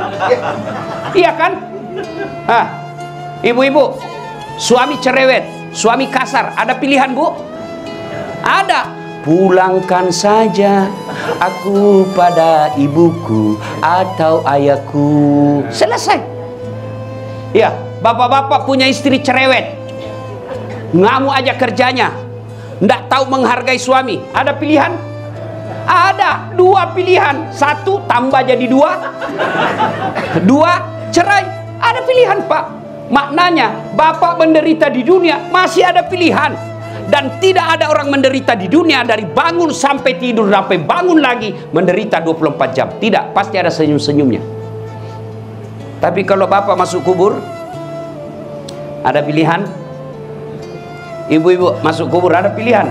Iya kan? Ibu-ibu, suami cerewet, suami kasar, ada pilihan bu? Ada. Pulangkan saja aku pada ibuku atau ayahku. Selesai. Ya, bapak-bapak punya istri cerewet, ngamuk aja kerjanya, ndak tahu menghargai suami, ada pilihan? Ada. 2 pilihan, 1 tambah jadi 2, 2 cerai. Ada pilihan pak. Maknanya bapak menderita di dunia masih ada pilihan. Dan tidak ada orang menderita di dunia dari bangun sampai tidur sampai bangun lagi menderita 24 jam. Tidak, pasti ada senyum-senyumnya. Tapi kalau bapak masuk kubur, ada pilihan? Ibu-ibu masuk kubur ada pilihan?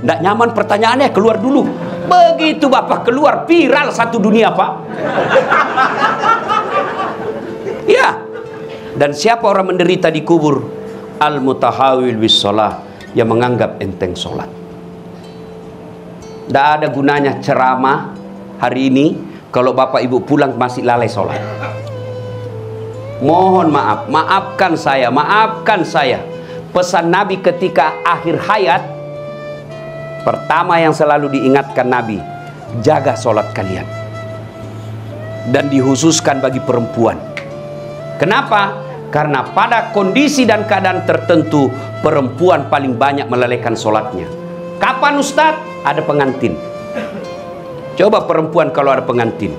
Nggak nyaman pertanyaannya, keluar dulu. Begitu bapak keluar, viral satu dunia pak. Ya. Dan siapa orang menderita di kubur? Al-mutahawil bis sholah, yang menganggap enteng sholat. Tidak ada gunanya ceramah hari ini kalau bapak ibu pulang masih lalai sholat. Mohon maaf, maafkan saya, maafkan saya. Pesan Nabi ketika akhir hayat, Pertama yang selalu diingatkan Nabi, jaga sholat kalian. Dan dikhususkan bagi perempuan. Kenapa? Karena pada kondisi dan keadaan tertentu, perempuan paling banyak melalaikan sholatnya. Kapan Ustadz? Ada pengantin. Coba perempuan kalau ada pengantin,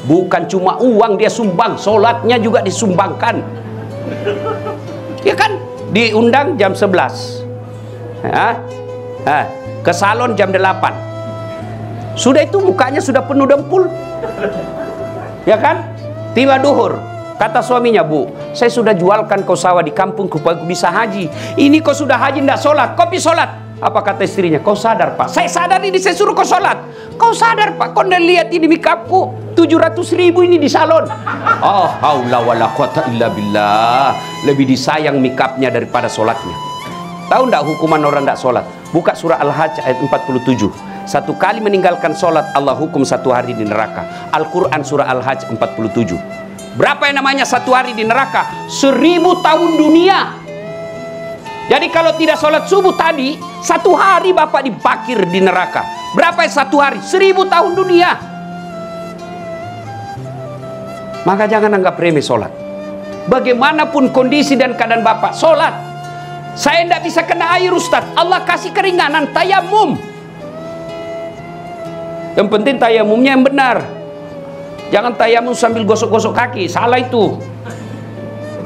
bukan cuma uang dia sumbang, sholatnya juga disumbangkan. Ya kan? Diundang jam 11, ke salon jam 8. Sudah itu mukanya sudah penuh dempul. Ya kan? Tiba duhur, kata suaminya, Bu, saya sudah jualkan kau sawah di kampung supaya bisa haji. Ini kau sudah haji tidak sholat, kau bisa sholat. Apa kata istrinya? Kau sadar, Pak? Saya sadar, ini saya suruh kau sholat. Kau sadar, Pak? Kau udah lihat ini mikapku 700.000 ini di salon. Oh, haula wala quwata illa billah. Lebih disayang mikapnya daripada sholatnya. Tahu enggak hukuman orang tidak sholat? Buka surah Al-Hajj ayat 47. Satu kali meninggalkan sholat, Allah hukum 1 hari di neraka. Al-Quran surah Al-Hajj 47. Berapa yang namanya 1 hari di neraka? 1000 tahun dunia. Jadi kalau tidak sholat subuh tadi, 1 hari Bapak dipakir di neraka. Berapa yang 1 hari? 1000 tahun dunia. Maka jangan anggap remeh sholat. Bagaimanapun kondisi dan keadaan Bapak, sholat. Saya tidak bisa kena air Ustadz, Allah kasih keringanan, tayamum. Yang penting tayamumnya yang benar. Jangan tayamum sambil gosok-gosok kaki, salah itu.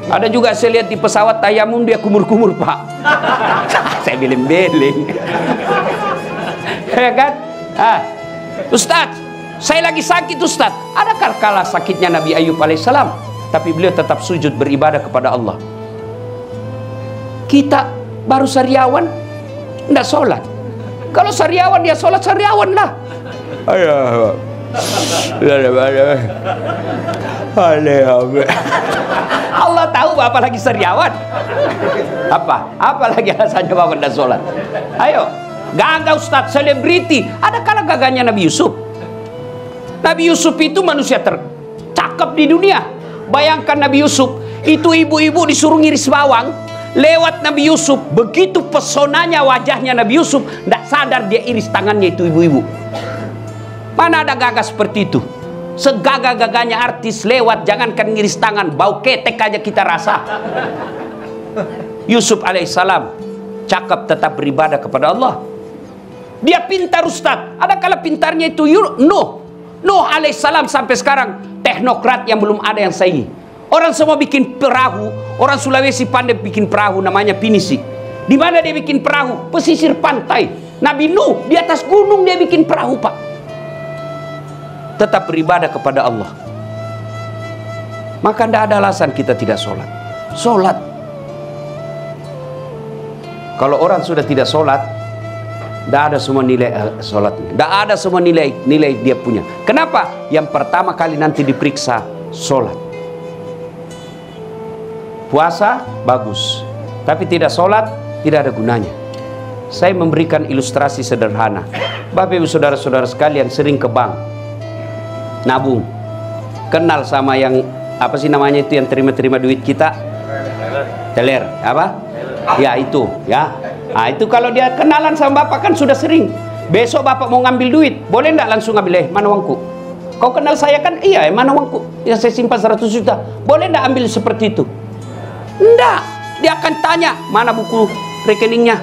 Ada juga saya lihat di pesawat tayamum dia kumur-kumur, Pak. Saya beling-beling. Ya kan? Ustadz, saya lagi sakit Ustadz. Adakah kalah sakitnya Nabi Ayub alaihissalam? Tapi beliau tetap sujud beribadah kepada Allah. Kita baru sariawan, tidak sholat. Kalau sariawan dia sholat, sariawan lah. Ayo. Allah tahu Bapak lagi sariawan. Apa lagi alasannya Bapak tidak sholat? Ayo, gagah Ustadz, selebriti. Adakah gagahnya Nabi Yusuf? Nabi Yusuf itu manusia tercakap di dunia. Bayangkan Nabi Yusuf, itu ibu-ibu disuruh ngiris bawang. Lewat Nabi Yusuf, begitu pesonanya wajahnya Nabi Yusuf, tidak sadar dia iris tangannya itu ibu-ibu. Mana ada gagah seperti itu? Segagah-gagahnya artis lewat, jangankan ngiris tangan, bau ketek aja kita rasa. Yusuf alaihissalam cakap tetap beribadah kepada Allah. Dia pintar Ustadz. Adakala pintarnya itu Nuh alaihissalam sampai sekarang teknokrat yang belum ada yang saingi. Orang semua bikin perahu. Orang Sulawesi pandai bikin perahu, namanya pinisi. Di mana dia bikin perahu? Pesisir pantai. Nabi Nuh di atas gunung dia bikin perahu, Pak. Tetap beribadah kepada Allah. Maka tidak ada alasan kita tidak sholat. Sholat. Kalau orang sudah tidak sholat, tidak ada semua nilai sholatnya. Tidak ada semua nilai dia punya. Kenapa? Yang pertama kali nanti diperiksa sholat. Puasa bagus, tapi tidak sholat tidak ada gunanya. Saya memberikan ilustrasi sederhana. Bapak ibu saudara-saudara sekalian sering ke bank nabung, kenal sama yang apa sih namanya itu yang terima duit kita, teller apa ya itu ya. Nah itu kalau dia kenalan sama bapak kan sudah sering. Besok bapak mau ngambil duit, boleh enggak langsung ambil? Mana uangku? Kau kenal saya kan? Iya, mana uangku? Ya saya simpan 100 juta. Boleh enggak ambil seperti itu? Enggak, dia akan tanya mana buku rekeningnya,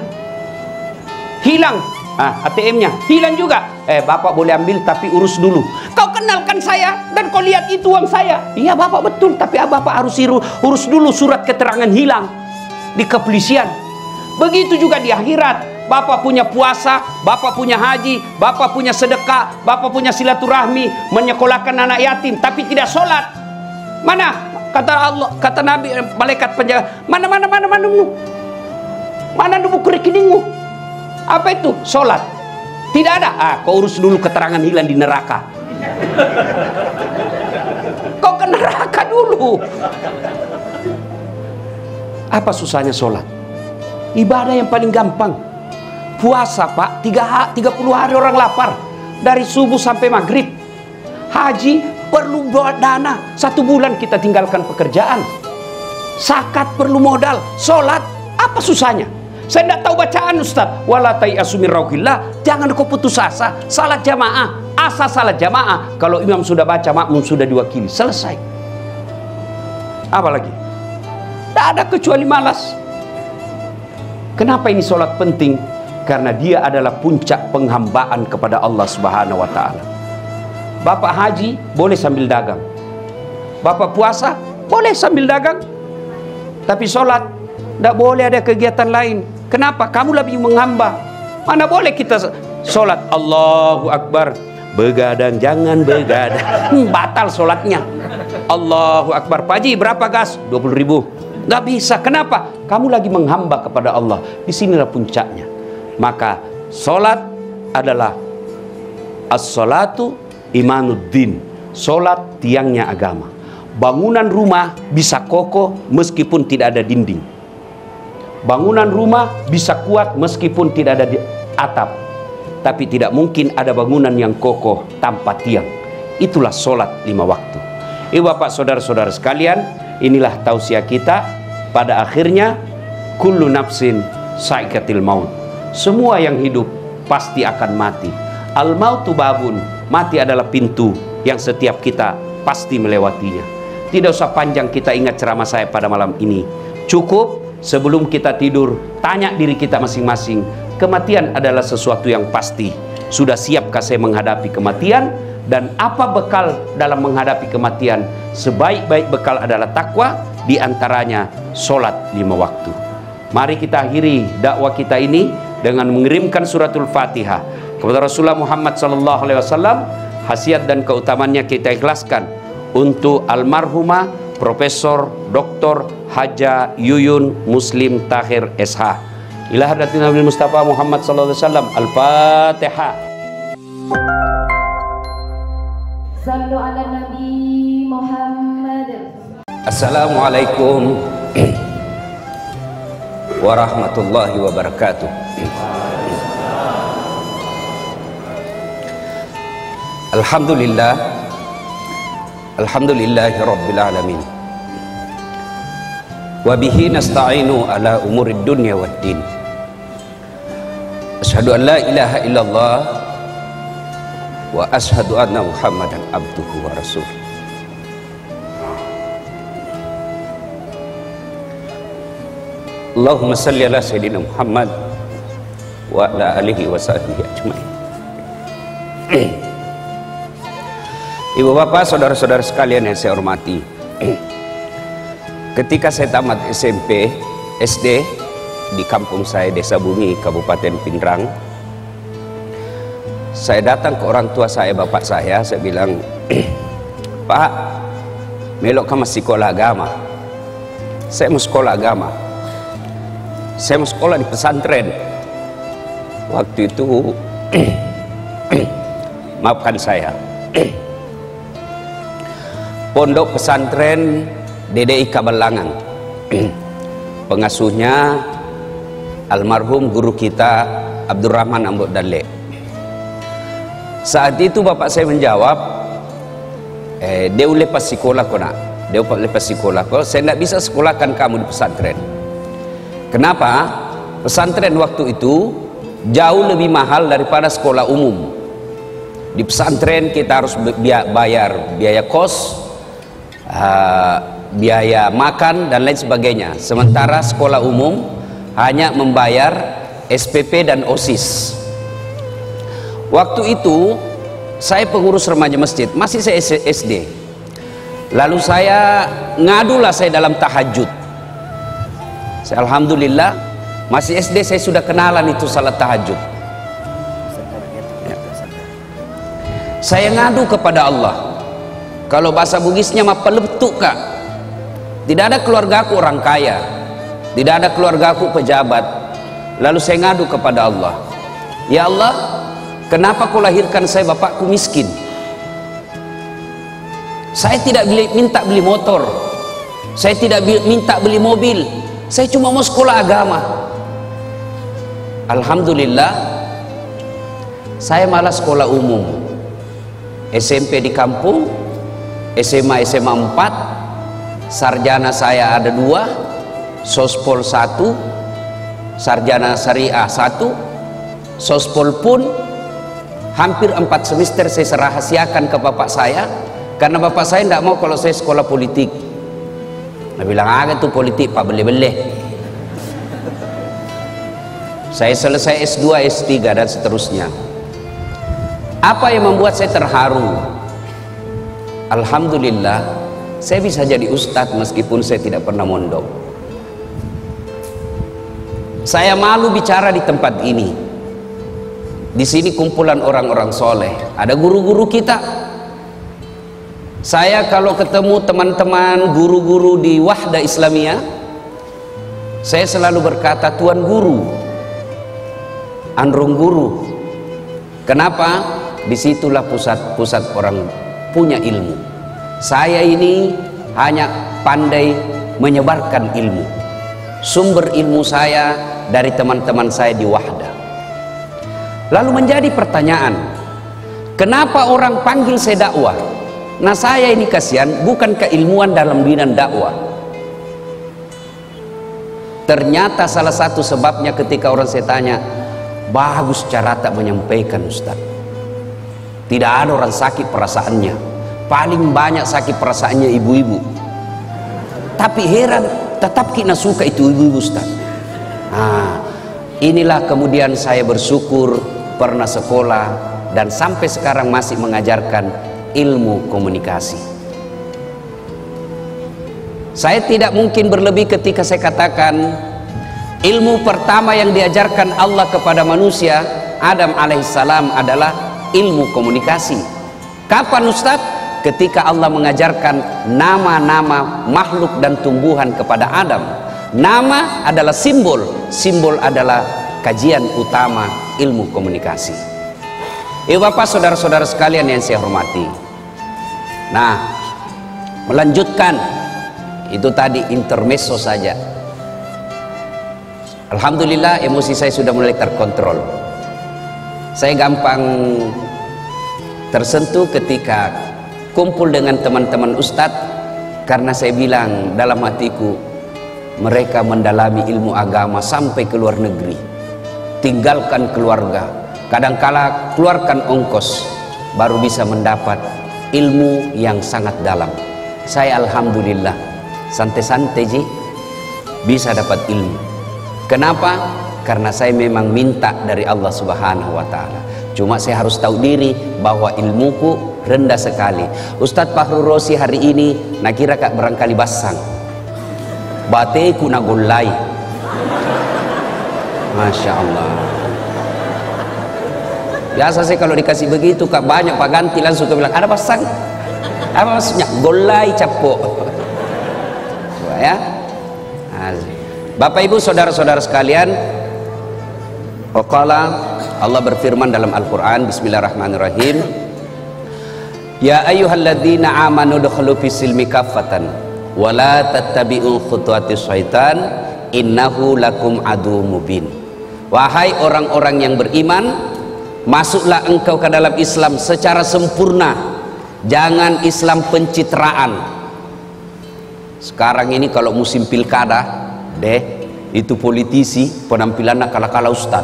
hilang, ATM-nya hilang juga. Bapak boleh ambil tapi urus dulu. Kau kenalkan saya dan kau lihat itu uang saya. Iya bapak betul, tapi bapak harus urus dulu surat keterangan hilang di kepolisian. Begitu juga di akhirat. Bapak punya puasa, bapak punya haji, bapak punya sedekah, bapak punya silaturahmi, menyekolahkan anak yatim, tapi tidak sholat. Mana? Kata Allah, kata Nabi, malaikat penjaga, mana buku rekeningmu? Apa itu? Sholat. Tidak ada. Kau urus dulu keterangan hilang di neraka. Kau ke neraka dulu. Apa susahnya sholat? Ibadah yang paling gampang. Puasa Pak, 30 hari orang lapar, dari subuh sampai maghrib. Haji perlu dana, 1 bulan kita tinggalkan pekerjaan. Zakat perlu modal. Sholat apa susahnya? Saya tidak tahu bacaan Ustaz. Wala tayasu min rauhillah. Jangan kau putus asa. Salat jamaah, asa salat jamaah. Kalau imam sudah baca, makmum sudah diwakili. Selesai. Apa lagi? Tidak ada kecuali malas. Kenapa ini sholat penting? Karena dia adalah puncak penghambaan kepada Allah Subhanahu wa Ta'ala. Bapak haji boleh sambil dagang, bapak puasa boleh sambil dagang, tapi sholat tidak boleh, ada kegiatan lain. Kenapa? Kamu lebih menghamba. Mana boleh kita sholat Allahu Akbar, begadang jangan begadang, batal sholatnya. Allahu Akbar, Pak Haji berapa gas? 20.000. Nggak bisa. Kenapa? Kamu lagi menghamba kepada Allah. Disinilah puncaknya. Maka sholat adalah as-sholatu imanuddin. Sholat tiangnya agama. Bangunan rumah bisa kokoh meskipun tidak ada dinding. Bangunan rumah bisa kuat meskipun tidak ada atap. Tapi tidak mungkin ada bangunan yang kokoh tanpa tiang. Itulah sholat 5 waktu. Bapak saudara-saudara sekalian, inilah tausiah kita. Pada akhirnya kullu nafsin sa'iqatil maut. Semua yang hidup pasti akan mati. Al mautu babun, mati adalah pintu yang setiap kita pasti melewatinya. Tidak usah panjang kita ingat ceramah saya pada malam ini. Cukup sebelum kita tidur tanya diri kita masing-masing, kematian adalah sesuatu yang pasti. Sudah siapkah saya menghadapi kematian? Dan apa bekal dalam menghadapi kematian? Sebaik-baik bekal adalah takwa, diantaranya sholat 5 waktu. Mari kita akhiri dakwah kita ini dengan mengirimkan suratul Fatihah kepada Rasulullah Muhammad SAW. Khasiat dan keutamannya kita ikhlaskan untuk almarhumah Profesor Dr. Haja Yuyun Muslim Tahir SH. Ila hadratin Nabi Mustafa Muhammad SAW. Al-Fatihah. Sallu ala Nabi Muhammad. Assalamualaikum warahmatullahi wabarakatuh. Alhamdulillah, alhamdulillahi rabbil alamin. Wa bihi nasta'inu ala umurid dunya waddin. Asyhadu an la ilaha illallah wa asyhadu anna Muhammadan abduhu wa rasuluh. Allahumma salli ala sayyidina Muhammad wa ala alihi wa sahbihi ajmain. Ibu bapak, saudara-saudara sekalian yang saya hormati, ketika saya tamat SMP, SD di kampung saya, Desa Bumi, Kabupaten Pindrang, saya datang ke orang tua saya, bapak saya bilang, Pak, melok ke sekolah agama. Saya mau sekolah agama. Saya mau sekolah di pesantren. Waktu itu maafkan saya, Pondok Pesantren DDI Kabalangan. Pengasuhnya almarhum guru kita Abdurrahman Ambok Dale. Saat itu bapak saya menjawab, dia lepas sekolah kau nak, dia lepas sekolah kau, saya tidak bisa sekolahkan kamu di pesantren. Kenapa? Pesantren waktu itu jauh lebih mahal daripada sekolah umum. Di pesantren kita harus bayar biaya kos, biaya makan dan lain sebagainya. Sementara sekolah umum hanya membayar SPP dan OSIS. Waktu itu saya pengurus remaja masjid, masih saya SD. Lalu saya ngadulah saya dalam tahajud. Saya alhamdulillah masih SD saya sudah kenalan itu salat tahajud. Saya ngadu kepada Allah. Kalau bahasa Bugisnya mah peletuk kak. Tidak ada keluargaku orang kaya, tidak ada keluargaku pejabat. Lalu saya ngadu kepada Allah, ya Allah, kenapa kau lahirkan saya bapakku miskin? Saya tidak minta beli motor, saya tidak minta beli mobil, saya cuma mau sekolah agama. Alhamdulillah, saya malah sekolah umum, SMP di kampung, SMA 4, sarjana saya ada 2, sospol 1, sarjana syariah 1, sospol pun hampir 4 semester saya rahasiakan ke bapak saya, karena bapak saya tidak mau kalau saya sekolah politik. Dia bilang, itu politik pak, boleh-boleh. Saya selesai S2, S3 dan seterusnya. Apa yang membuat saya terharu? Alhamdulillah, saya bisa jadi ustadz meskipun saya tidak pernah mondok. Saya malu bicara di tempat ini. Di sini kumpulan orang-orang soleh, ada guru-guru kita. Saya kalau ketemu teman-teman guru-guru di Wahda Islamiyah, saya selalu berkata Tuan Guru, Andrung Guru. Kenapa? Disitulah pusat-pusat orang punya ilmu. Saya ini hanya pandai menyebarkan ilmu. Sumber ilmu saya dari teman-teman saya di Wahda. Lalu menjadi pertanyaan, kenapa orang panggil saya dakwah? Nah, saya ini kasihan, bukan keilmuan dalam bidang dakwah. Ternyata salah satu sebabnya ketika orang saya tanya, bagus cara tak menyampaikan Ustaz. Tidak ada orang sakit perasaannya, paling banyak sakit perasaannya ibu-ibu. Tapi heran, tetap kita suka itu ibu-ibu Ustaz. Nah, inilah kemudian saya bersyukur pernah sekolah dan sampai sekarang masih mengajarkan ilmu komunikasi. Saya tidak mungkin berlebih ketika saya katakan ilmu pertama yang diajarkan Allah kepada manusia Adam alaihissalam adalah ilmu komunikasi. Kapan Ustaz? Ketika Allah mengajarkan nama-nama makhluk dan tumbuhan kepada Adam. Nama adalah simbol, simbol adalah kajian utama ilmu komunikasi. Bapak, saudara-saudara sekalian yang saya hormati. Nah, melanjutkan itu tadi intermezzo saja. Alhamdulillah emosi saya sudah mulai terkontrol. Saya gampang tersentuh ketika kumpul dengan teman-teman ustadz, karena saya bilang dalam hatiku, mereka mendalami ilmu agama sampai ke luar negeri, tinggalkan keluarga, kadangkala keluarkan ongkos baru bisa mendapat ilmu yang sangat dalam. Saya alhamdulillah santai-santai ji bisa dapat ilmu. Kenapa? Karena saya memang minta dari Allah Subhanahu wa Ta'ala. Cuma saya harus tahu diri bahwa ilmuku rendah sekali. Ustadz Fahru Rosi hari ini nak kira kak barangkali basang bateku nagulai. Masya Allah. Biasa sih kalau dikasih begitu kak banyak pak ganti langsung ke bilang ada basang. Apa maksudnya? Golai capok. Ya. Bapak Ibu saudara-saudara sekalian, waqala Allah berfirman dalam Al-Quran, bismillahirrahmanirrahim, ya ayyuhalladzina amanu dukhulu fis-silmi kaffatan wa la tattabi'u khutuwatis syaitan innahu lakum aduwwum mubin. Wahai orang-orang yang beriman, masuklah engkau ke dalam Islam secara sempurna, jangan Islam pencitraan. Sekarang ini kalau musim pilkada itu politisi penampilannya kala-kala ustad,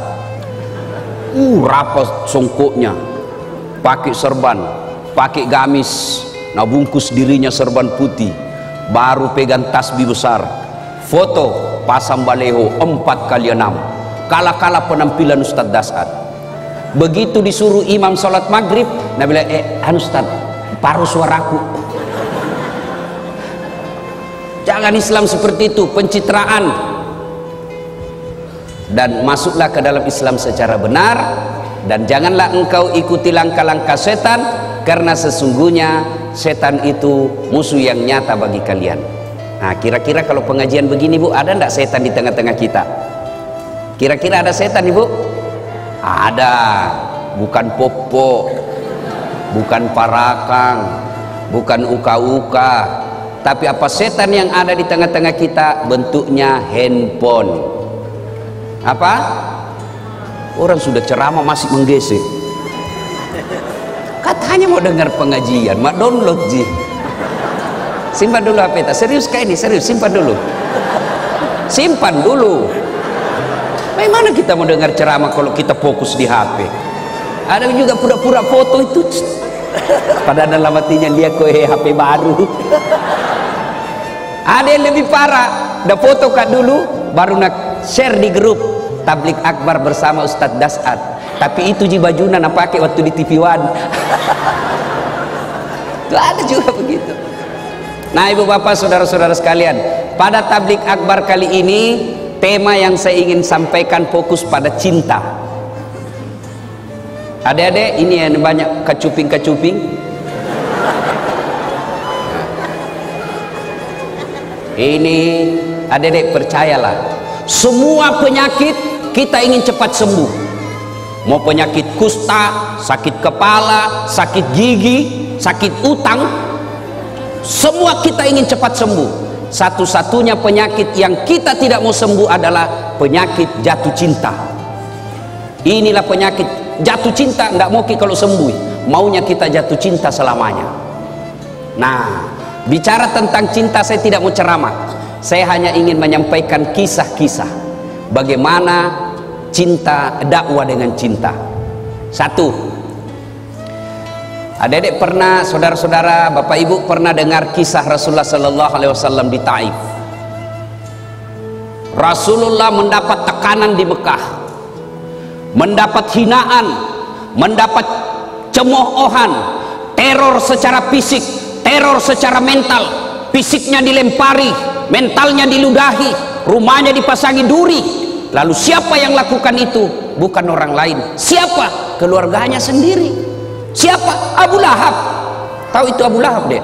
rapat songkoknya, pakai serban, pakai gamis, nah bungkus dirinya serban putih, baru pegang tasbih besar, foto pasang baleho 4x6, kala-kala penampilan Ustadz Dasar. Begitu disuruh imam sholat maghrib, nah bilang Ustad paruh suaraku. Jangan Islam seperti itu, pencitraan. Dan masuklah ke dalam Islam secara benar, dan janganlah engkau ikuti langkah-langkah setan, karena sesungguhnya setan itu musuh yang nyata bagi kalian. Nah, kira-kira kalau pengajian begini Bu, ada enggak setan di tengah-tengah kita? Kira-kira ada setan Ibu? Ada. Bukan popo, bukan parakang, bukan uka-uka, tapi apa setan yang ada di tengah-tengah kita? Bentuknya handphone. Apa? Orang sudah ceramah masih menggesek. Katanya mau dengar pengajian, mak download ji. Simpan dulu HP. Serius kayak ini, serius, simpan dulu. Simpan dulu. Bagaimana kita mau dengar ceramah kalau kita fokus di HP? Ada juga pura-pura foto itu. Padahal dalam hatinya dia HP baru. Ada yang lebih parah, udah foto kak dulu, baru nak share di grup Tablik Akbar bersama Ustadz Dasat. Tapi itu bajunya nak pakai waktu di TV One. Itu ada juga begitu. Nah ibu bapak saudara-saudara sekalian, pada Tablik Akbar kali ini tema yang saya ingin sampaikan fokus pada cinta. Adik-adik ini yang banyak kecuping-kecuping. Ini adik-adik percayalah, semua penyakit kita ingin cepat sembuh. Mau penyakit kusta, sakit kepala, sakit gigi, sakit utang, semua kita ingin cepat sembuh. Satu-satunya penyakit yang kita tidak mau sembuh adalah penyakit jatuh cinta. Inilah penyakit jatuh cinta, nggak mau kalau sembuh, maunya kita jatuh cinta selamanya. Nah, bicara tentang cinta saya tidak mau ceramah, saya hanya ingin menyampaikan kisah-kisah bagaimana cinta, dakwah dengan cinta. Satu, adik-adik pernah, saudara-saudara, bapak ibu pernah dengar kisah Rasulullah Sallallahu Alaihi Wasallam di Taif. Rasulullah mendapat tekanan di Mekah, mendapat hinaan, mendapat cemoohan, teror secara fisik, teror secara mental. Fisiknya dilempari, mentalnya diludahi, rumahnya dipasangi duri. Lalu siapa yang lakukan itu? Bukan orang lain. Siapa? Keluarganya sendiri. Siapa? Abu Lahab. Tahu itu Abu Lahab deh?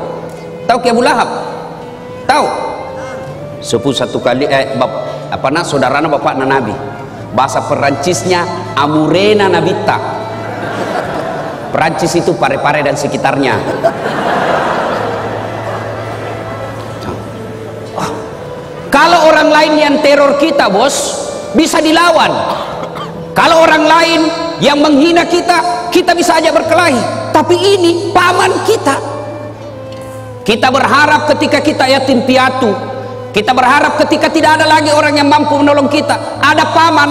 Tahu ke Abu Lahab? Tahu? Sepuh satu kali saudarana bapakna Nabi. Bahasa Perancisnya Amurena Nabita. Perancis itu Pare-Pare dan sekitarnya. Kalau orang lain yang teror kita, bos, bisa dilawan. Kalau orang lain yang menghina kita, kita bisa aja berkelahi. Tapi ini paman kita. Kita berharap ketika kita yatim piatu, kita berharap ketika tidak ada lagi orang yang mampu menolong kita, ada paman,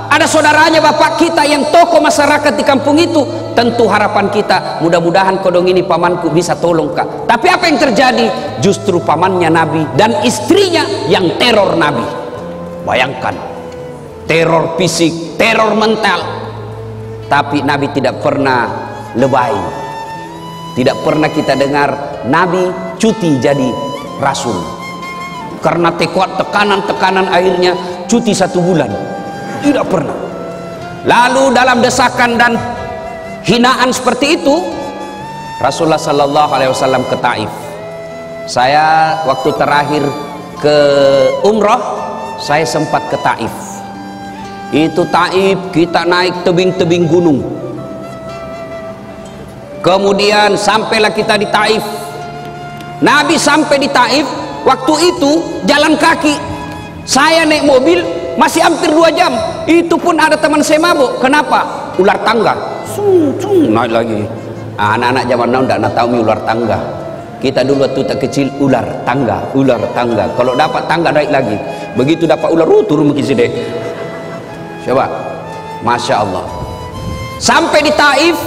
ada saudaranya bapak kita yang tokoh masyarakat di kampung itu. Tentu harapan kita, mudah-mudahan kodong ini pamanku bisa tolong kak. Tapi apa yang terjadi? Justru pamannya Nabi dan istrinya yang teror Nabi. Bayangkan, teror fisik, teror mental. Tapi Nabi tidak pernah lebay. Tidak pernah kita dengar Nabi cuti jadi Rasul. Karena tekanan-tekanan akhirnya cuti 1 bulan. Tidak pernah. Lalu dalam desakan dan hinaan seperti itu, Rasulullah Sallallahu Alaihi Wasallam ke Taif. Saya waktu terakhir ke umrah, saya sempat ke Taif. Itu Taif, kita naik tebing-tebing gunung. Kemudian sampailah kita di Taif. Nabi sampai di Taif, waktu itu jalan kaki. Saya naik mobil masih hampir 2 jam. Itu pun ada teman saya mabuk. Kenapa? Ular tangga. Naik lagi. Anak-anak zaman now tidak tahu ular tangga. Kita dulu waktu tak kecil, ular tangga, ular tangga. Kalau dapat tangga naik lagi. Begitu dapat ular, turun mungkin sedek. Coba, masya Allah. Sampai di Taif,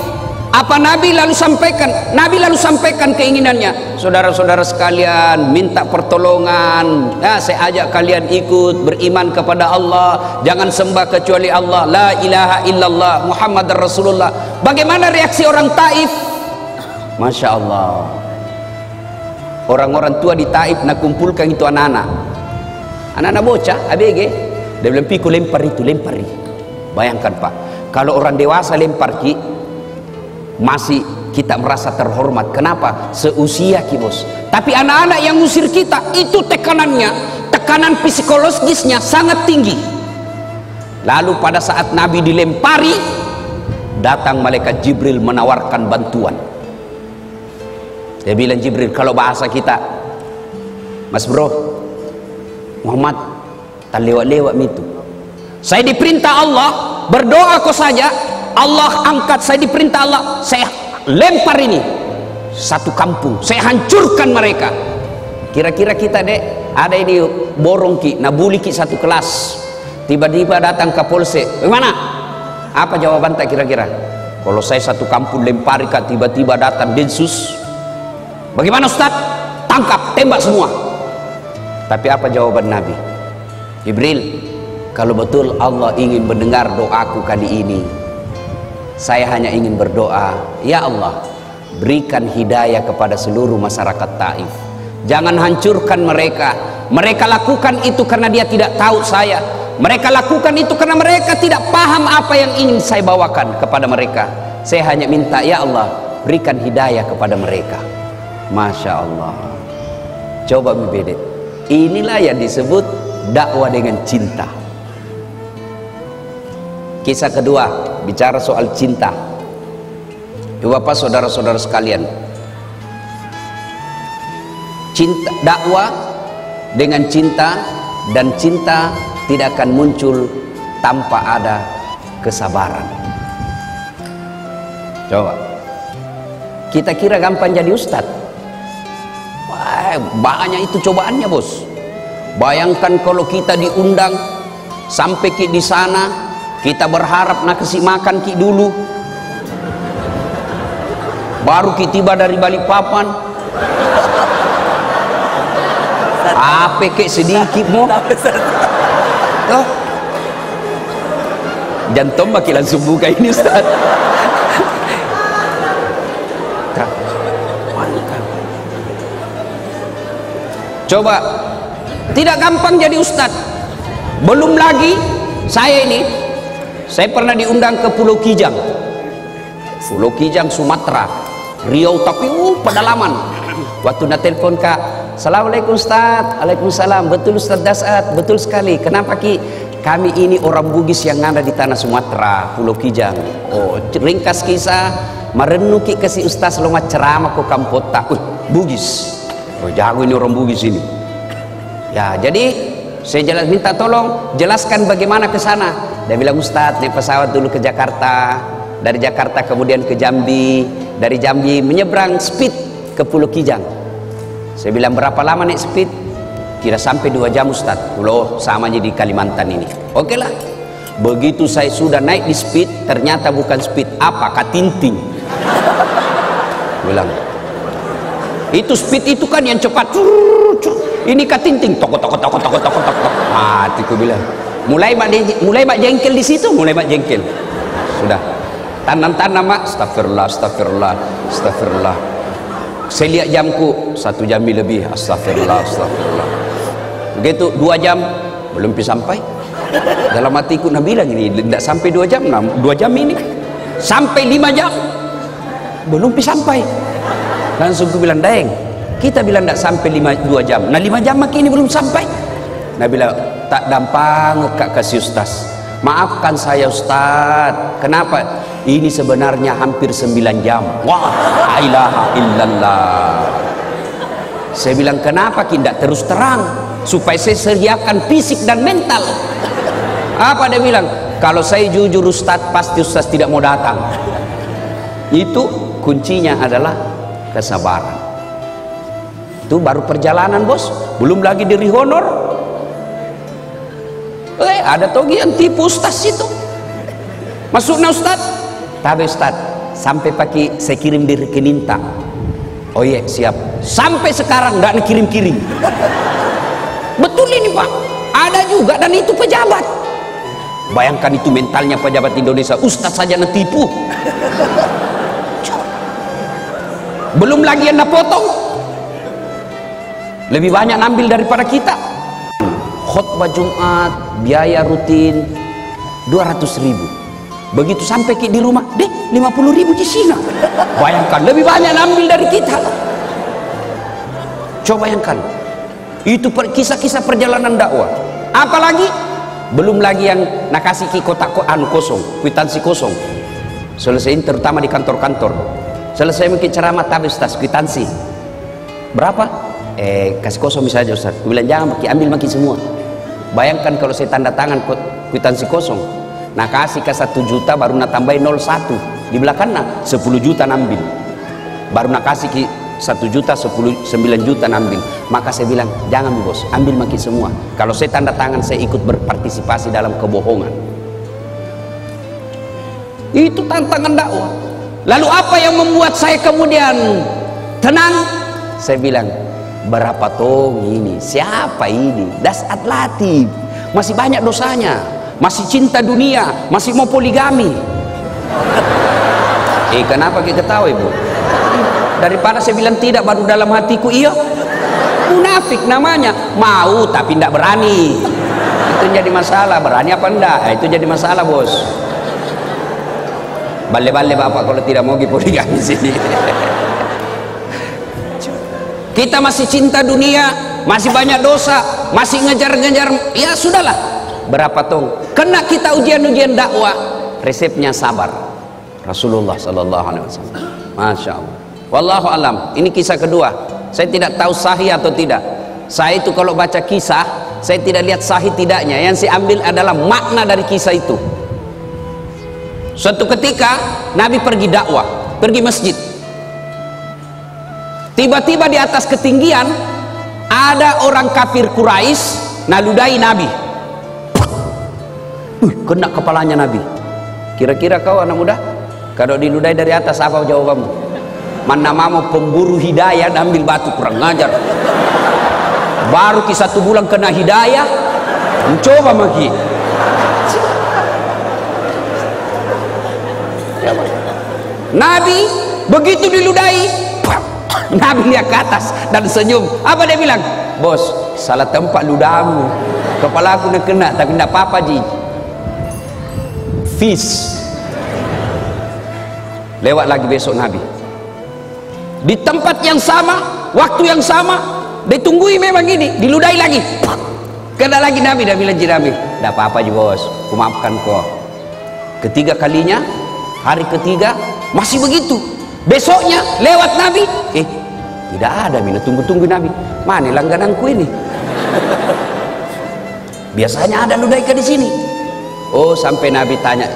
apa Nabi lalu sampaikan? Nabi lalu sampaikan keinginannya. Saudara-saudara sekalian, minta pertolongan. Ya, saya ajak kalian ikut beriman kepada Allah. Jangan sembah kecuali Allah. La ilaha illallah Muhammad Rasulullah. Bagaimana reaksi orang Taif? Masya Allah. Orang-orang tua di Taif nak kumpulkan itu anak-anak. Anak-anak bocah, ABG. Dia bilang, "Piku lempar itu, lempari." Bayangkan Pak, kalau orang dewasa lempar ki, masih kita merasa terhormat. Kenapa? Seusia ki bos. Tapi anak-anak yang ngusir kita, itu tekanannya, tekanan psikologisnya sangat tinggi. Lalu pada saat Nabi dilempari, datang malaikat Jibril menawarkan bantuan. Dia bilang, Jibril, kalau bahasa kita, Mas bro, Muhammad, tak lewat-lewat itu. Saya diperintah Allah, berdoa kau saja, Allah angkat. Saya diperintah Allah, saya lempar ini 1 kampung, saya hancurkan mereka. Kira-kira kita dek, ada ini borong ki, nabuli ki 1 kelas. Tiba-tiba datang ke polsek, bagaimana? Apa jawaban tak kira-kira? Kalau saya satu kampung lempari kak, tiba-tiba datang Densus, bagaimana Ustaz? Tangkap, tembak semua. Tapi apa jawaban Nabi? Jibril, kalau betul Allah ingin mendengar doaku kali ini, saya hanya ingin berdoa, ya Allah, berikan hidayah kepada seluruh masyarakat Taif. Jangan hancurkan mereka. Mereka lakukan itu karena dia tidak tahu saya. Mereka lakukan itu karena mereka tidak paham apa yang ingin saya bawakan kepada mereka. Saya hanya minta, ya Allah, berikan hidayah kepada mereka. Masya Allah. Coba membedet. Inilah yang disebut dakwah dengan cinta. Kisah kedua, bicara soal cinta. Bapak saudara-saudara sekalian, cinta, dakwah dengan cinta, dan cinta tidak akan muncul tanpa ada kesabaran. Coba kita kira gampang jadi ustadz. Wah, banyak itu cobaannya bos. Bayangkan kalau kita diundang sampai di sana, kita berharap nak kasih makan ki dulu, baru ki tiba dari Balikpapan. Apa kek sedikit mo? Oh. Jantung makin langsung buka ini Ustaz. Coba, tidak gampang jadi Ustaz. Belum lagi saya pernah diundang ke Pulau Kijang. Pulau Kijang Sumatera, Riau, tapi pedalaman. Waktu nak telepon kak, Assalamualaikum Ustaz. Waalaikumsalam. Betul Ustaz Dasat, betul sekali. Kenapa ki? Kami ini orang Bugis yang ada di tanah Sumatera, Pulau Kijang. Oh, ringkas kisah, merenung ki kasih Ustaz loma ceramah ke Kampota. Bugis. Oh, jago ini orang Bugis ini. Ya, jadi saya minta tolong jelaskan bagaimana ke sana. Dia bilang, Ustaz, naik pesawat dulu ke Jakarta, dari Jakarta kemudian ke Jambi, dari Jambi menyeberang speed ke Pulau Kijang. Saya bilang, berapa lama naik speed? Kira sampai 2 jam Ustaz. Pulau samanya di Kalimantan ini. Oke lah. Begitu saya sudah naik di speed, ternyata bukan speed, apa? Katinting. Bilang, itu speed itu kan yang cepat. Ini katinting. Tok. Hatiku bilang, mulai mak jengkel di situ, mulai mak jengkel. Sudah. Tanam-tanam mak, astagfirullah. Saya lihat jamku, 1 jam lebih, astagfirullah. Begitu 2 jam, belum sampai. Dalam hatiku nak bilang ini, tidak sampai 2 jam, 2 jam ini. Sampai 5 jam, belum sampai. Langsung aku bilang, Daeng, kita bilang tidak sampai 2 jam. Nah 5 jam makin ini belum sampai. Nah bilang, tak gampang kak kasih Ustaz. Maafkan saya Ustaz. Kenapa? Ini sebenarnya hampir 9 jam. Wah, la ilaha illallah. Saya bilang, kenapa tidak terus terang supaya saya sediakan fisik dan mental? Apa dia bilang? Kalau saya jujur Ustaz, pasti Ustaz tidak mau datang. Itu kuncinya adalah kesabaran. Itu baru perjalanan bos, belum lagi diri honor. Ada togi yang tipu Ustaz itu. Masuknya Ustaz, tapi Ustaz, sampai pagi saya kirim di rekening tak. Oh iya siap. Sampai sekarang nggak dikirim-kirim. Betul ini Pak, ada juga, dan itu pejabat. Bayangkan itu mentalnya pejabat Indonesia. Ustaz saja netipu. Belum lagi yang potong. Lebih banyak ambil daripada kita. Khutbah Jumat, biaya rutin 200.000. Begitu sampai di rumah, 50.000 di sini. Bayangkan, lebih banyak ambil dari kita. Coba bayangkan. Itu kisah-kisah perjalanan dakwah. Apalagi belum lagi yang nak kasih kotak kosong, kwitansi kosong. Selesaiin terutama di kantor-kantor. Selesai mungkin ceramah, tapi Ustaz, kwitansi berapa? Kasih kosong bisa aja Ustaz. Aku bilang jangan, ambil makin semua. Bayangkan kalau saya tanda tangan kwitansi kosong, nah kasih ke 1 juta baru nak tambahin 01 di belakangnya 10 juta nambil, baru nak kasih ke 1 juta 9 juta nambil. Maka saya bilang, jangan bos, ambil maki semua. Kalau saya tanda tangan, saya ikut berpartisipasi dalam kebohongan. Itu tantangan dakwah. Lalu apa yang membuat saya kemudian tenang? Saya bilang, berapa tong ini? Siapa ini? Dasat Latif. Masih banyak dosanya, masih cinta dunia, masih mau poligami. Kenapa kita ketawa ibu? Daripada saya bilang tidak, baru dalam hatiku iya. Munafik namanya, mau tapi tidak berani. Itu jadi masalah. Berani apa enggak? Itu jadi masalah bos. Bale-bale bapak kalau tidak mau poligami sini. Kita masih cinta dunia, masih banyak dosa, masih ngejar-ngejar. Ya sudahlah. Berapa tong? Kena kita ujian-ujian dakwah. Resepnya sabar. Rasulullah Sallallahu Alaihi Wasallam. Masya Allah. Wallahu alam. Ini kisah kedua. Saya tidak tahu sahih atau tidak. Saya itu kalau baca kisah, saya tidak lihat sahih tidaknya. Yang saya ambil adalah makna dari kisah itu. Suatu ketika Nabi pergi dakwah, pergi masjid. Tiba-tiba di atas ketinggian ada orang kafir Quraisy naludai Nabi. Kena kepalanya Nabi. Kira-kira kau anak muda, kalau diludai dari atas apa jawabanmu? Mana mau pemburu hidayah ambil batu, kurang ngajar. Baru ki 1 bulan kena hidayah, mencoba maki. Nabi begitu diludai, Nabi lihat ke atas dan senyum. Apa dia bilang? Bos, salah tempat ludahmu. Kepala aku nak kena, tapi tidak apa-apa ji. Fish. Lewat lagi besok Nabi. Di tempat yang sama, waktu yang sama, ditunggui memang gini, diludai lagi. Kena lagi Nabi, dia bilang Nabi, tidak apa-apa ji bos, aku maafkan kau. Ketiga kalinya, hari ketiga masih begitu. Besoknya lewat Nabi, tidak ada. Mina tunggu-tunggu Nabi, mana langgananku ini? Biasanya ada ludai ke di sini. Oh, sampai Nabi tanya,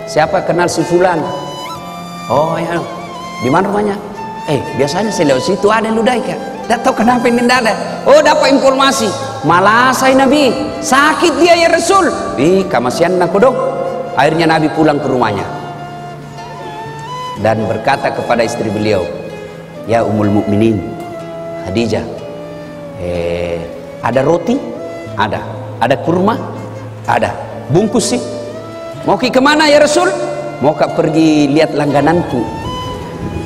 siapa kenal si fulan? Oh ya, di mana rumahnya? Biasanya saya lewat situ ada ludai kan? Tidak tahu kenapa ini tidak ada. Oh, dapat informasi. Malah saya Nabi, sakit dia ya Rasul. Kamasian aku dong. Akhirnya Nabi pulang ke rumahnya dan berkata kepada istri beliau, ya Ummul Mukminin Khadijah, ada roti? Ada. Ada kurma? Ada. Bungkus sih. Mau ke kemana ya Rasul? Mau pergi lihat langgananku.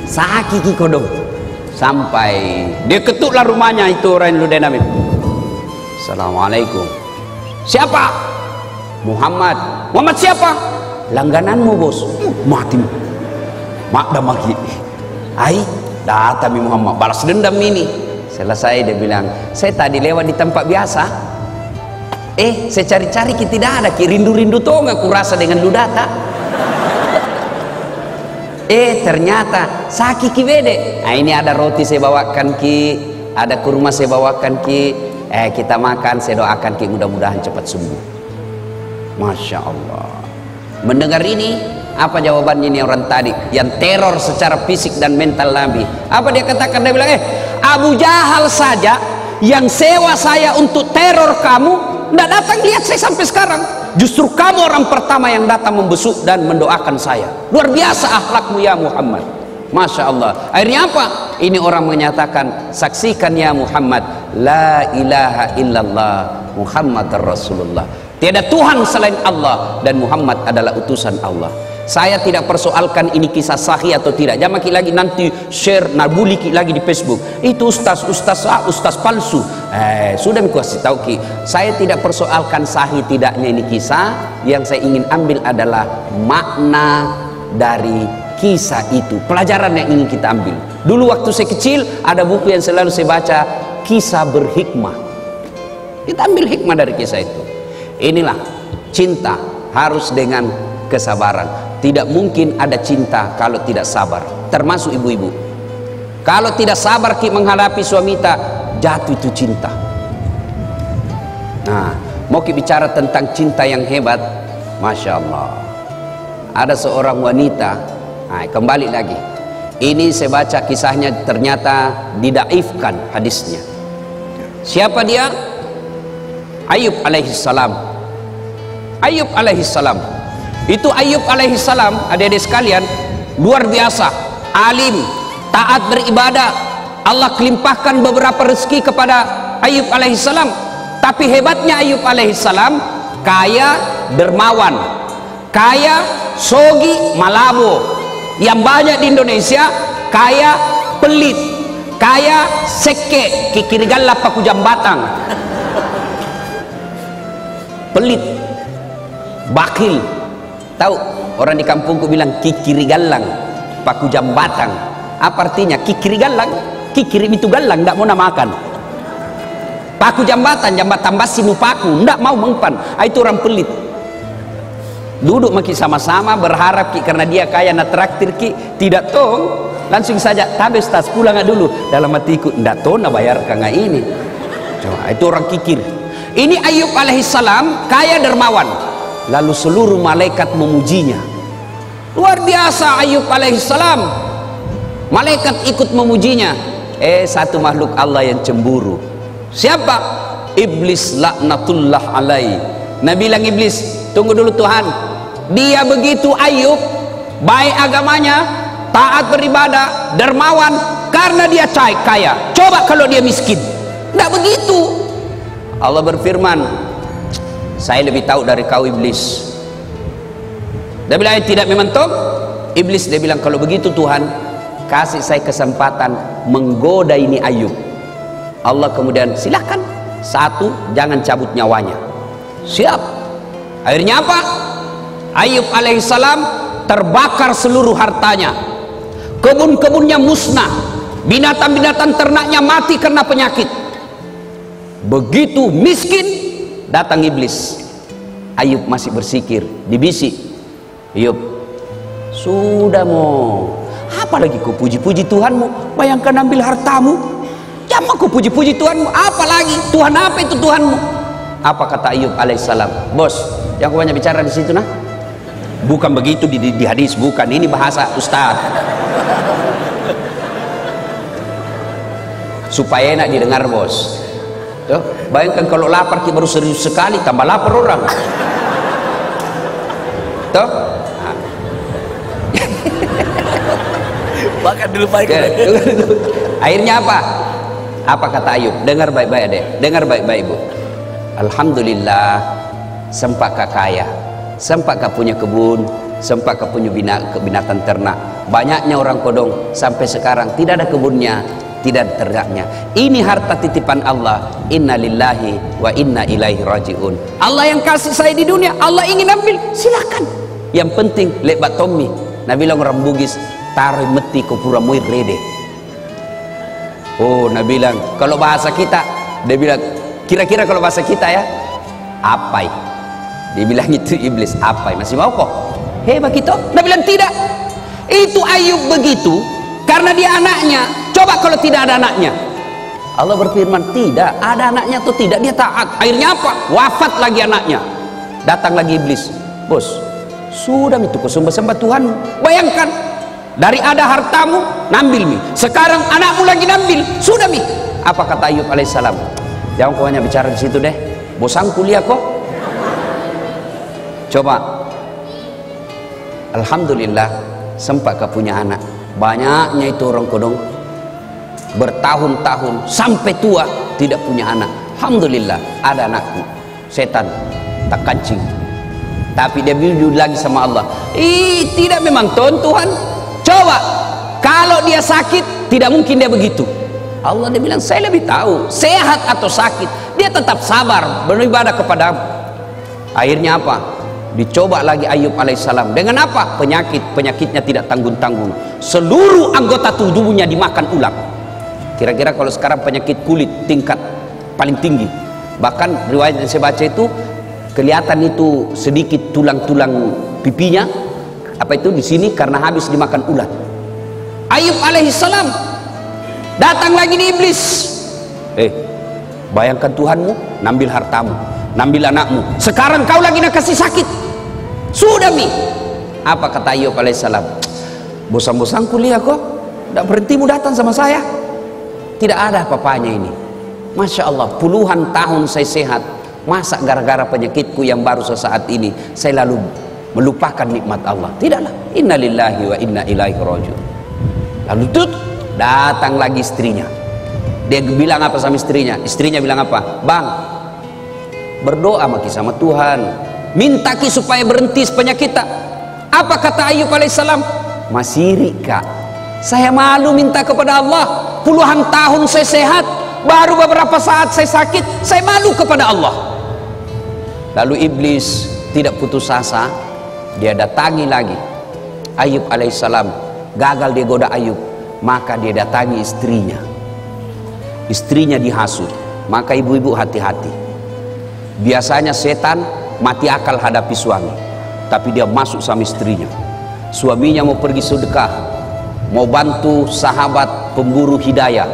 Sakiki kodong. Sampai dia ketuklah rumahnya itu orang ludai Nabi. Assalamualaikum. Siapa? Muhammad. Muhammad siapa? Langgananmu bos. Mati. Mak dah maki. Datang Muhammad balas dendam ini. Selesai dia bilang, saya tadi lewat di tempat biasa. Saya cari-cari kita tidak ada. Rindu-rindu toh nggak kurasa dengan ludata. Ternyata sakiki bede. Ini ada roti saya bawakan ki, ada kurma saya bawakan ki. Kita makan, saya doakan ki mudah-mudahan cepat sembuh. Masya Allah. Mendengar ini, apa jawabannya ini orang tadi yang teror secara fisik dan mental Nabi? Apa dia katakan? Dia bilang, Abu Jahal saja yang sewa saya untuk teror kamu, tidak datang lihat saya sampai sekarang. Justru kamu orang pertama yang datang membesuk dan mendoakan saya. Luar biasa akhlakmu ya Muhammad. Masya Allah. Akhirnya apa? Ini orang menyatakan, saksikan ya Muhammad, la ilaha illallah Muhammad Rasulullah. Tiada Tuhan selain Allah dan Muhammad adalah utusan Allah. Saya tidak persoalkan ini kisah sahih atau tidak. Jangan lagi nanti share nabuli lagi di Facebook. Itu ustaz palsu. Sudah aku kasih tahu ki. Saya tidak persoalkan sahih tidaknya ini kisah. Yang saya ingin ambil adalah makna dari kisah itu. Pelajaran yang ingin kita ambil. Dulu waktu saya kecil ada buku yang selalu saya baca, Kisah Berhikmah. Kita ambil hikmah dari kisah itu. Inilah cinta harus dengan kesabaran. Tidak mungkin ada cinta kalau tidak sabar. Termasuk ibu-ibu. Kalau tidak sabar ki menghadapi suami kita, jatuh itu cinta. Nah, mau ki bicara tentang cinta yang hebat, Masya Allah. Ada seorang wanita, kembali lagi. Ini saya baca kisahnya ternyata didaifkan hadisnya. Siapa dia? Ayub alaihissalam. Ayub alaihissalam. Itu Ayub alaihissalam, adik-adik sekalian, luar biasa, alim, taat beribadah. Allah kelimpahkan beberapa rezeki kepada Ayub alaihissalam. Tapi hebatnya Ayub alaihissalam, kaya dermawan, kaya sogi malabo. Yang banyak di Indonesia kaya pelit, kaya seke kikirigalla paku jambatang, pelit, bakil. Tahu orang di kampungku bilang kikirigallang paku jambatang. Apa artinya kikirigallang? Kikiri itu galang, tidak mau namakan. Paku jambatan, jambatan basi mupaku, tidak mau mempan. Itu orang pelit. Duduk maki sama-sama berharap ki karena dia kaya nak traktir ki, tidak tong. Langsung saja tabes tas pulang dulu. Dalam hatiku tidak tong nak bayar kanga ini. Coba, itu orang kikir. Ini Ayub alaihissalam kaya dermawan. Lalu seluruh malaikat memujinya. Luar biasa Ayub alaihissalam. Malaikat ikut memujinya. Satu makhluk Allah yang cemburu. Siapa? Iblis laknatullah alaihi. Nabi bilang Iblis, tunggu dulu Tuhan. Dia begitu Ayub, baik agamanya, taat beribadah, dermawan, karena dia kaya. Coba kalau dia miskin. Tidak begitu. Allah berfirman, saya lebih tahu dari kau Iblis. Dia bilang tidak memang toh. Iblis dia bilang kalau begitu Tuhan, kasih saya kesempatan menggoda ini Ayub. Allah kemudian silahkan, satu, jangan cabut nyawanya. Siap. Akhirnya apa? Ayub alaihissalam terbakar seluruh hartanya, kebun-kebunnya musnah, binatang-binatang ternaknya mati karena penyakit. Begitu miskin, datang Iblis. Ayub masih bersikir, dibisik, Ayub, sudah mau apalagi kau puji-puji Tuhanmu? Bayangkan ambil hartamu, jangan kau puji-puji Tuhanmu. Apalagi Tuhan apa itu Tuhanmu? Apa kata Ayub alaihissalam? Bos, jangan kau banyak bicara di situ nah. Bukan begitu di hadis, bukan. Ini bahasa Ustaz. Supaya enak didengar bos. Tuh, bayangkan kalau lapar kita baru serius sekali, tambah lapar orang. Tuh. Makan dulu baik. Akhirnya apa? Apa kata Ayub? Dengar baik-baik adek. Dengar baik-baik ibu. Alhamdulillah, sempat kaya, sempat punya kebun, sempat punya binatang ternak. Banyaknya orang kodong sampai sekarang tidak ada kebunnya, tidak ada ternaknya. Ini harta titipan Allah. Inna lillahi wa inna ilaihi rajiun. Allah yang kasih saya di dunia, Allah ingin ambil, silakan. Yang penting lebat Tommy. Nabi bilang orang Bugis, taruh meti ke pura muir rede. Oh, Nabi bilang kalau bahasa kita, dia bilang kira-kira kalau bahasa kita ya, apai. Dia bilang itu Iblis, apai. Masih mau kok? Hebat kita. Nabi bilang tidak. Itu Ayub begitu karena dia anaknya. Coba kalau tidak ada anaknya. Allah berfirman tidak ada anaknya atau tidak, dia taat. Akhirnya apa? Wafat lagi anaknya. Datang lagi Iblis. Bos, sudah itu kau sembah-sembah Tuhan. Bayangkan, dari ada hartamu nambil mi, sekarang anakmu lagi nambil, sudah mi. Apa kata Ayub alaihissalam? Jangan kau banyak bicara di situ deh, bosan kuliah kok. Coba, alhamdulillah sempat kau punya anak. Banyaknya itu orang kodong bertahun-tahun sampai tua tidak punya anak. Alhamdulillah ada anakku. Setan tak kancing, tapi dia bilang lagi sama Allah, tidak memang Tuhan. Coba kalau dia sakit, tidak mungkin dia begitu. Allah dia bilang saya lebih tahu sehat atau sakit, dia tetap sabar beribadah kepadamu. Akhirnya apa? Dicoba lagi Ayub alaihissalam dengan apa? Penyakitnya tidak tanggung-tanggung, seluruh anggota tubuhnya dimakan ular. Kira-kira kalau sekarang penyakit kulit tingkat paling tinggi, bahkan riwayat yang saya baca itu kelihatan itu sedikit tulang-tulang pipinya apa itu di sini karena habis dimakan ulat. Ayub alaihissalam datang lagi di Iblis. Bayangkan Tuhanmu nambil hartamu, nambil anakmu, sekarang kau lagi nak kasih sakit. Sudah mi. Apa kata Ayub alaihissalam? Bosan-bosan kuliah kok, tidak berhentimu datang sama saya. Tidak ada apa-apanya ini. Masya Allah, puluhan tahun saya sehat, masa gara-gara penyakitku yang baru sesaat ini saya lalu melupakan nikmat Allah? Tidaklah. Inna lillahi wa inna ilaihi rajiun. Lalu datang lagi istrinya. Dia bilang apa sama istrinya? Istrinya bilang apa? Bang, berdoa maki sama Tuhan, minta ki supaya berhenti penyakit tak. Apa kata Ayub alaihissalam? Masiri kak, saya malu minta kepada Allah. Puluhan tahun saya sehat, baru beberapa saat saya sakit, saya malu kepada Allah. Lalu iblis tidak putus asa, dia datangi lagi Ayub alaihissalam. Gagal dia goda Ayub, maka dia datangi istrinya. Istrinya dihasut. Maka ibu-ibu hati-hati. Biasanya setan mati akal hadapi suami, tapi dia masuk sama istrinya. Suaminya mau pergi sedekah, mau bantu sahabat pemburu hidayah,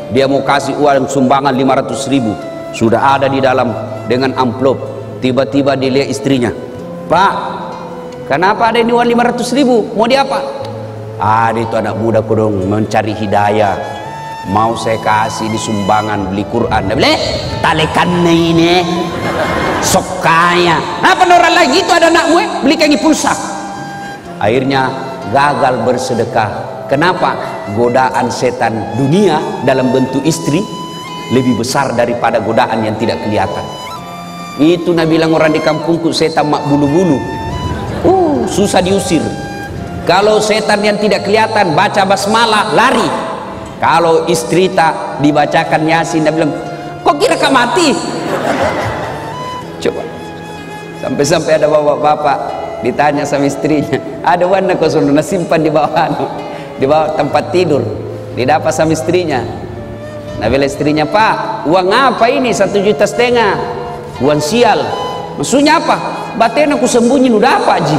dia mau kasih uang sumbangan 500.000, sudah ada di dalam dengan amplop. Tiba-tiba dilihat istrinya, Pak, kenapa ada ini uang 500.000? Mau dia apa? Ada itu anak muda kodong mencari hidayah, mau saya kasih di sumbangan beli Quran. Boleh talekan ini sok kaya. Apa orang lagi itu ada anak gue beli kaki pulsa. Akhirnya gagal bersedekah. Kenapa? Godaan setan dunia dalam bentuk istri lebih besar daripada godaan yang tidak kelihatan. Itu Nabi bilang orang di kampungku setan mak bulu-bulu. Susah diusir. Kalau setan yang tidak kelihatan baca basmalah lari. Kalau istri tak dibacakan Yasin, dia bilang, kok kira kau mati? Coba. Sampai-sampai ada bapak-bapak ditanya sama istrinya, ada warna kau suruh simpan di bawah tempat tidur. Didapat sama istrinya. Nah, bila istrinya, Pak, uang apa ini? 1,5 juta. Uang sial. Maksudnya apa? Batin aku sembunyi udah apa Ji?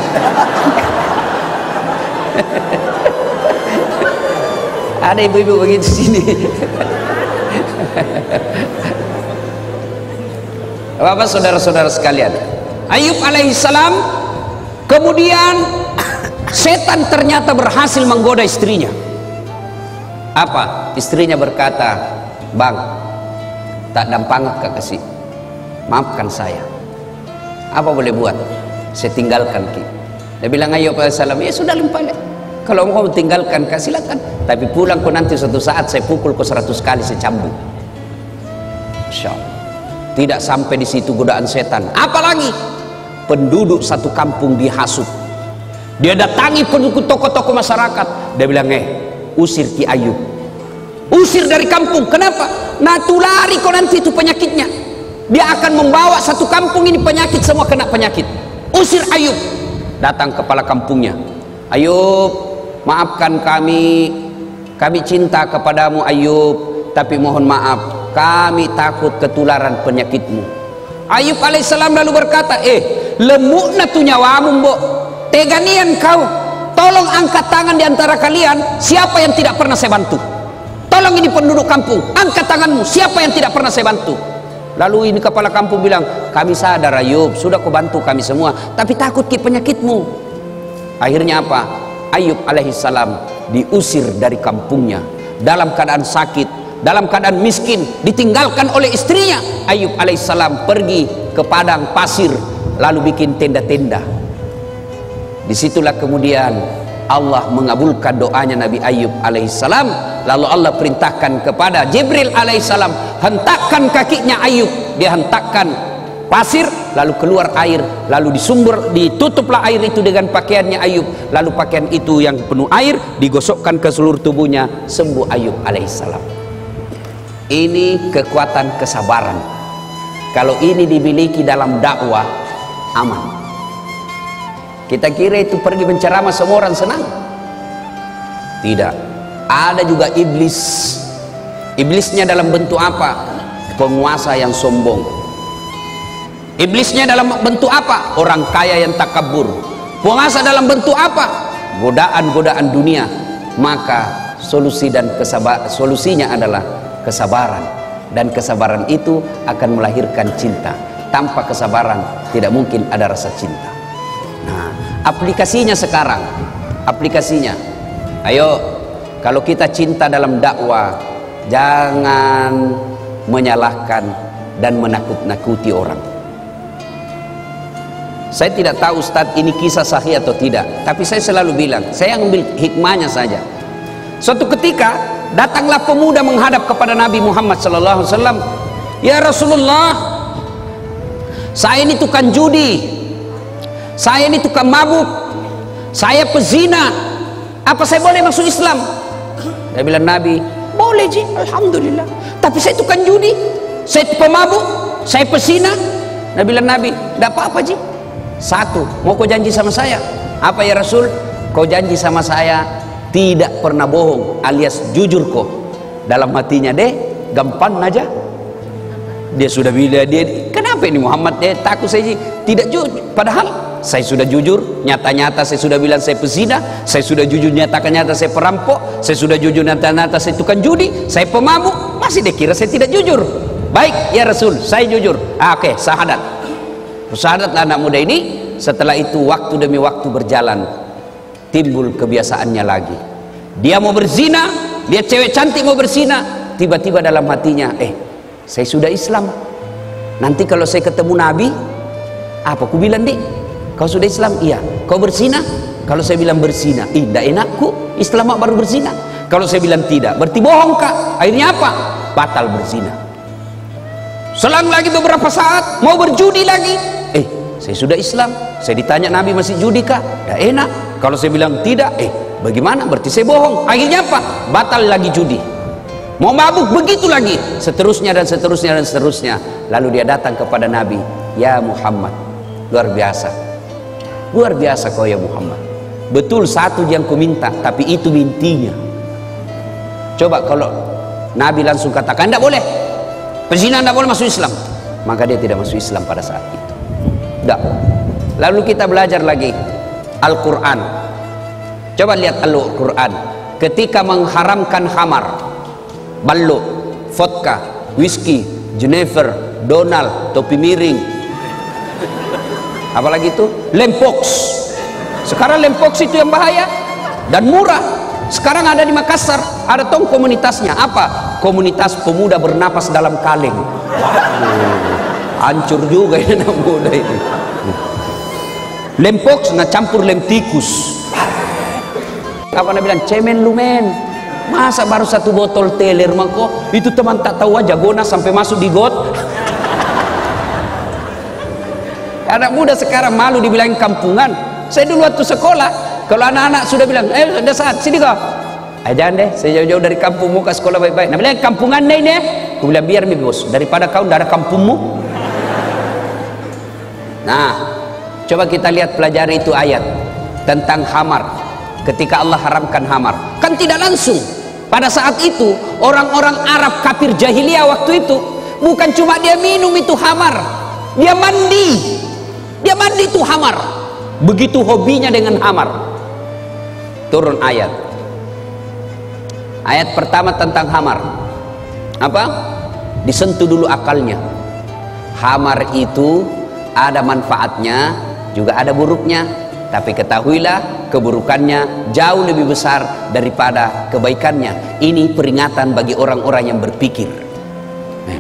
Ada ibu-ibu begitu sini. Bapak saudara-saudara sekalian, Ayub alaihissalam kemudian setan ternyata berhasil menggoda istrinya. Apa? Istrinya berkata, Bang, tak dampang kak kasih, maafkan saya. Apa boleh buat? Saya tinggalkan ki. Dia bilang Ayub alaihissalam, ya sudah limpah. Kalau mau tinggalkan kak silakan, tapi pulang kau nanti suatu saat saya pukul kau 100 kali, saya cambuk. Masya Allah. Tidak sampai di situ godaan setan. Apalagi penduduk satu kampung dihasut. Dia datangi tokoh-tokoh masyarakat. Dia bilang, usir Ki Ayub, usir dari kampung. Kenapa? Nah tulari kau nanti itu penyakitnya. Dia akan membawa satu kampung ini penyakit, semua kena penyakit. Usir Ayub. Datang kepala kampungnya, Ayub, maafkan kami cinta kepadamu Ayub, tapi mohon maaf, kami takut ketularan penyakitmu. Ayub alaihissalam lalu berkata, lemukna tu nyawamu mbok, teganian kau, tolong angkat tangan di antara kalian, siapa yang tidak pernah saya bantu? Tolong ini penduduk kampung, angkat tanganmu, siapa yang tidak pernah saya bantu? Lalu ini kepala kampung bilang, kami sadar Ayub, sudah kau bantu kami semua, tapi takut ke penyakitmu. Akhirnya apa? Ayub alaihissalam diusir dari kampungnya dalam keadaan sakit, dalam keadaan miskin, ditinggalkan oleh istrinya. Ayub alaihissalam pergi ke padang pasir, lalu bikin tenda-tenda. Disitulah kemudian Allah mengabulkan doanya Nabi Ayub alaihissalam. Lalu Allah perintahkan kepada Jibril alaihissalam, hentakkan kakinya Ayub. Dia hentakkan pasir, lalu keluar air, lalu ditutuplah air itu dengan pakaiannya Ayub. Lalu pakaian itu yang penuh air digosokkan ke seluruh tubuhnya, sembuh Ayub alaihissalam. Ini kekuatan kesabaran. Kalau ini dimiliki dalam dakwah, aman. Kita kira itu pergi menceramah semua orang senang. Tidak. Ada juga iblis. Iblisnya dalam bentuk apa? Penguasa yang sombong. Iblisnya dalam bentuk apa? Orang kaya yang takabur. Penguasa dalam bentuk apa? Godaan-godaan dunia. Maka solusinya adalah kesabaran. Dan kesabaran itu akan melahirkan cinta. Tanpa kesabaran tidak mungkin ada rasa cinta. Nah, aplikasinya sekarang, ayo, kalau kita cinta dalam dakwah, jangan menyalahkan dan menakut-nakuti orang. Saya tidak tahu Ustadz ini kisah sahih atau tidak, tapi saya selalu bilang, saya ambil hikmahnya saja. Suatu ketika datanglah pemuda menghadap kepada Nabi Muhammad SAW. Ya Rasulullah, saya ini tukang judi, saya ini tukang mabuk, saya pezina, apa saya boleh masuk Islam? Dia bilang, Nabi, boleh ji, alhamdulillah. Tapi saya tukang judi, saya pemabuk, saya pezina. Dia bilang, Nabi, tidak apa-apa ji. Satu, mau kau janji sama saya? Apa ya Rasul? Kau janji sama saya tidak pernah bohong, alias jujur kau. Dalam hatinya deh, gampang aja. Dia sudah bilang, dia kenapa ini Muhammad dia takut saya tidak jujur? Padahal saya sudah jujur, nyata-nyata saya sudah bilang saya pezina, saya sudah jujur nyata-nyata saya perampok, saya sudah jujur nyata-nyata saya tukang judi, saya pemabuk. Masih dia kira saya tidak jujur. Baik ya Rasul, saya jujur. Oke, syahadat. Syahadatlah anak muda ini. Setelah itu waktu demi waktu berjalan, timbul kebiasaannya lagi. Dia mau berzina, dia cewek cantik mau berzina, tiba-tiba dalam hatinya, saya sudah Islam, nanti kalau saya ketemu Nabi, apa ku bilang dik? Kau sudah Islam? Iya. Kau berzina? Kalau saya bilang berzina, tidak enakku, Islam baru berzina. Kalau saya bilang tidak, berarti bohong kak. Akhirnya apa? Batal berzina. Selang lagi beberapa saat mau berjudi lagi, saya sudah Islam, saya ditanya Nabi masih judi kah? Tidak enak. Kalau saya bilang tidak, bagaimana? Berarti saya bohong. Akhirnya apa? Batal lagi judi. Mau mabuk, begitu lagi. Seterusnya dan seterusnya dan seterusnya. Lalu dia datang kepada Nabi, ya Muhammad, luar biasa. Luar biasa kau ya Muhammad. Betul satu yang ku minta, tapi itu intinya. Coba kalau Nabi langsung katakan, tidak boleh. Pezina tidak boleh masuk Islam. Maka dia tidak masuk Islam pada saat itu. Tidak. Lalu kita belajar lagi Al-Quran. Coba lihat Al-Quran. Ketika mengharamkan khamar, ballo, vodka, whisky, Jennifer, Donald, topi miring, apalagi itu lempox. Sekarang lempox itu yang bahaya dan murah. Sekarang ada di Makassar, ada tong komunitasnya. Apa? Komunitas pemuda bernapas dalam kaleng. Hancur juga ini anak muda ini. Lempox na campur lem tikus. Apa nak bilang cemen lumen. Masa baru satu botol teler mako itu teman tak tahu aja gona sampai masuk di got. Anak muda sekarang malu dibilang kampungan. Saya dulu waktu sekolah, kalau anak-anak sudah bilang, sudah saat sini kau. Jangan deh, saya jauh-jauh dari kampung muka sekolah baik-baik. Nah bilang kampungan deh ini. Aku bilang biar mi bos, daripada kau tidak ada kampungmu. Nah, coba kita lihat pelajari itu ayat tentang khamar. Ketika Allah haramkan khamar, kan tidak langsung. Pada saat itu orang-orang Arab kafir jahiliyah waktu itu bukan cuma dia minum itu khamar, dia mandi. Dia mandi itu khamar. Begitu hobinya dengan khamar. Turun ayat. Ayat pertama tentang khamar. Apa? Disentuh dulu akalnya. Khamar itu ada manfaatnya, juga ada buruknya. Tapi ketahuilah keburukannya jauh lebih besar daripada kebaikannya. Ini peringatan bagi orang-orang yang berpikir.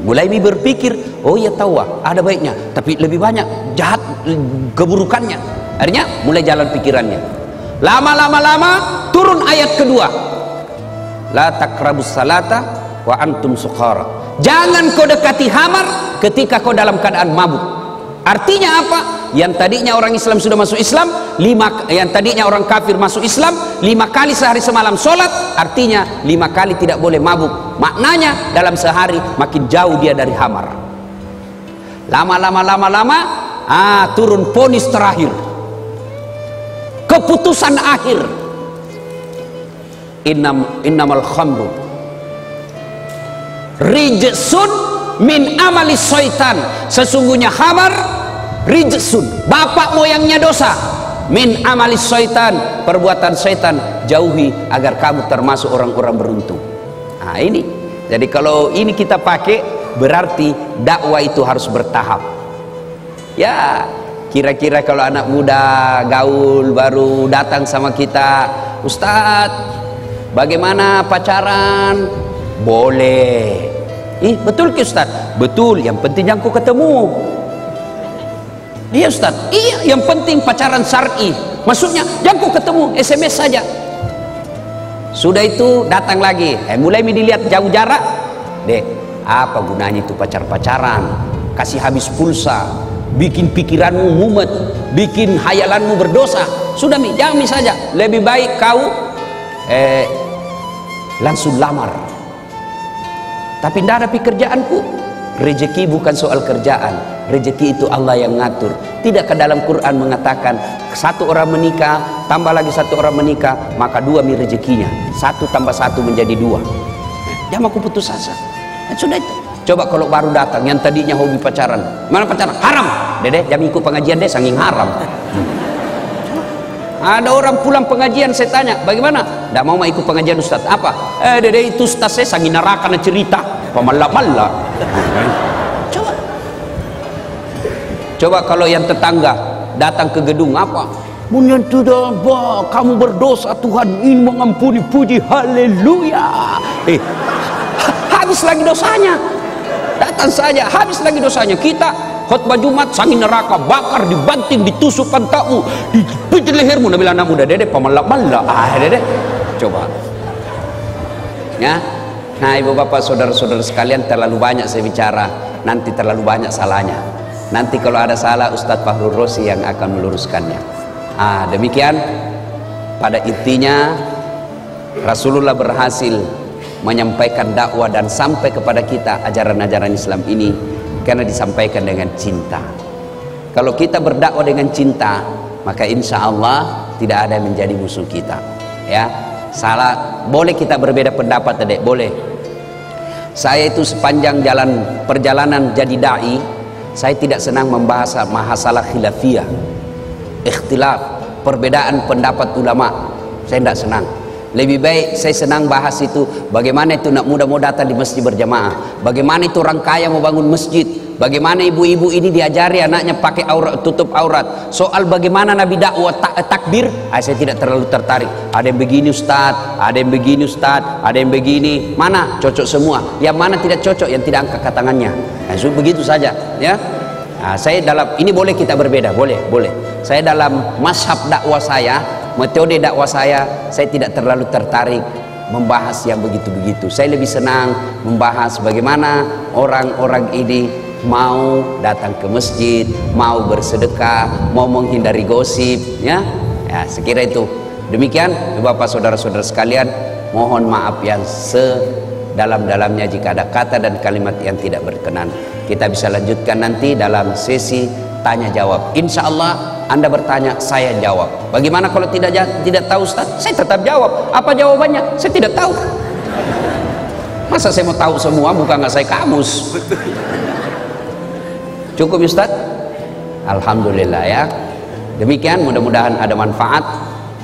Mulai berpikir, oh ya tahu ada baiknya, tapi lebih banyak jahat keburukannya. Akhirnya mulai jalan pikirannya. Lama-lama turun ayat kedua. La taqrabus salata wa antum sukhara. Jangan kau dekati khamar ketika kau dalam keadaan mabuk. Artinya apa? Yang tadinya orang Islam sudah masuk Islam, yang tadinya orang kafir masuk Islam, 5 kali sehari semalam sholat, artinya 5 kali tidak boleh mabuk. Maknanya dalam sehari makin jauh dia dari khamar. Lama-lama turun ponis terakhir, keputusan akhir. Innamal khamru rijsun min amali syaitan. Sesungguhnya khamar rijsun, bapak moyangnya dosa, min amali syaitan, perbuatan syaitan. Jauhi agar kamu termasuk orang-orang beruntung. Nah ini, jadi kalau ini kita pakai berarti dakwah itu harus bertahap. Ya kira-kira kalau anak muda gaul baru datang sama kita, Ustadz bagaimana pacaran? Boleh, Betul ke Ustaz? Betul, yang penting yang ku ketemu. Iya Ustaz, iya yang penting pacaran syar'i. Maksudnya yang ku ketemu, SMS saja. Sudah itu datang lagi, mulai dilihat jauh jarak. Dek, apa gunanya itu pacar-pacaran? Kasih habis pulsa, bikin pikiranmu mumet, bikin hayalanmu berdosa. Sudah jangan saja. Lebih baik kau langsung lamar. Tapi tidak ada pekerjaanku. Rezeki bukan soal kerjaan, rezeki itu Allah yang ngatur. Tidakkah dalam Quran mengatakan satu orang menikah tambah lagi satu orang menikah maka dua rezekinya, 1 tambah 1 menjadi 2. Jangan aku putus asa. Sudah itu. Coba kalau baru datang yang tadinya hobi pacaran, mana pacaran? Haram. Dede, jangan ikut pengajian deh, saking haram. Ada orang pulang pengajian, saya tanya, bagaimana? Tidak mau ikut pengajian Ustaz. Apa? Dede itu Ustaz saya sangi neraka na cerita. Pemala-mala. Coba kalau yang tetangga datang ke gedung apa? Menyentuh doa, kamu berdosa, Tuhan ingin mengampuni, puji haleluya. Habis lagi dosanya. Datang saja, habis lagi dosanya. Kita khutbah Jumat sangi neraka, bakar, dibanting, ditusukkan tahu, dipijit lehermu. Nabi anak muda dede pemalak-malak. Dede coba ya. Nah ibu bapak saudara-saudara sekalian, terlalu banyak saya bicara, nanti terlalu banyak salahnya. Nanti kalau ada salah Ustadz Fahrul Rosi yang akan meluruskannya. Demikian pada intinya Rasulullah berhasil menyampaikan dakwah dan sampai kepada kita ajaran-ajaran Islam ini karena disampaikan dengan cinta. Kalau kita berdakwah dengan cinta, maka insya Allah tidak ada yang menjadi musuh kita. Ya, salah boleh kita berbeda pendapat, Dek, boleh. Saya itu sepanjang perjalanan jadi dai, saya tidak senang membahas masalah khilafiyah, ikhtilaf, perbedaan pendapat ulama. Saya tidak senang. Lebih baik saya senang bahas itu bagaimana itu nak muda mau datang di masjid berjamaah, bagaimana itu orang kaya mau bangun masjid, bagaimana ibu-ibu ini diajari anaknya pakai aurat, tutup aurat. Soal bagaimana Nabi dakwah takbir, saya tidak terlalu tertarik. Ada yang begini Ustaz, ada yang begini Ustaz, ada yang begini. Mana cocok semua, yang mana tidak cocok, yang tidak angkat tangannya. Begitu saja ya. Saya dalam ini boleh kita berbeda, boleh. Saya dalam mazhab dakwah saya, metode dakwah saya tidak terlalu tertarik membahas yang begitu-begitu. Saya lebih senang membahas bagaimana orang-orang ini mau datang ke masjid, mau bersedekah, mau menghindari gosip, ya. Sekira itu. Demikian, Bapak saudara-saudara sekalian, mohon maaf yang sedalam-dalamnya jika ada kata dan kalimat yang tidak berkenan. Kita bisa lanjutkan nanti dalam sesi tanya jawab. Insya Allah Anda bertanya, saya jawab. Bagaimana kalau tidak tahu Ustaz? Saya tetap jawab. Apa jawabannya? Saya tidak tahu. Masa saya mau tahu semua, bukan nggak saya kamus. Cukup Ustaz? Alhamdulillah ya. Demikian, mudah-mudahan ada manfaat.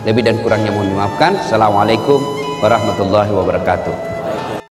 Lebih dan kurangnya mohon dimaafkan. Assalamualaikum warahmatullahi wabarakatuh.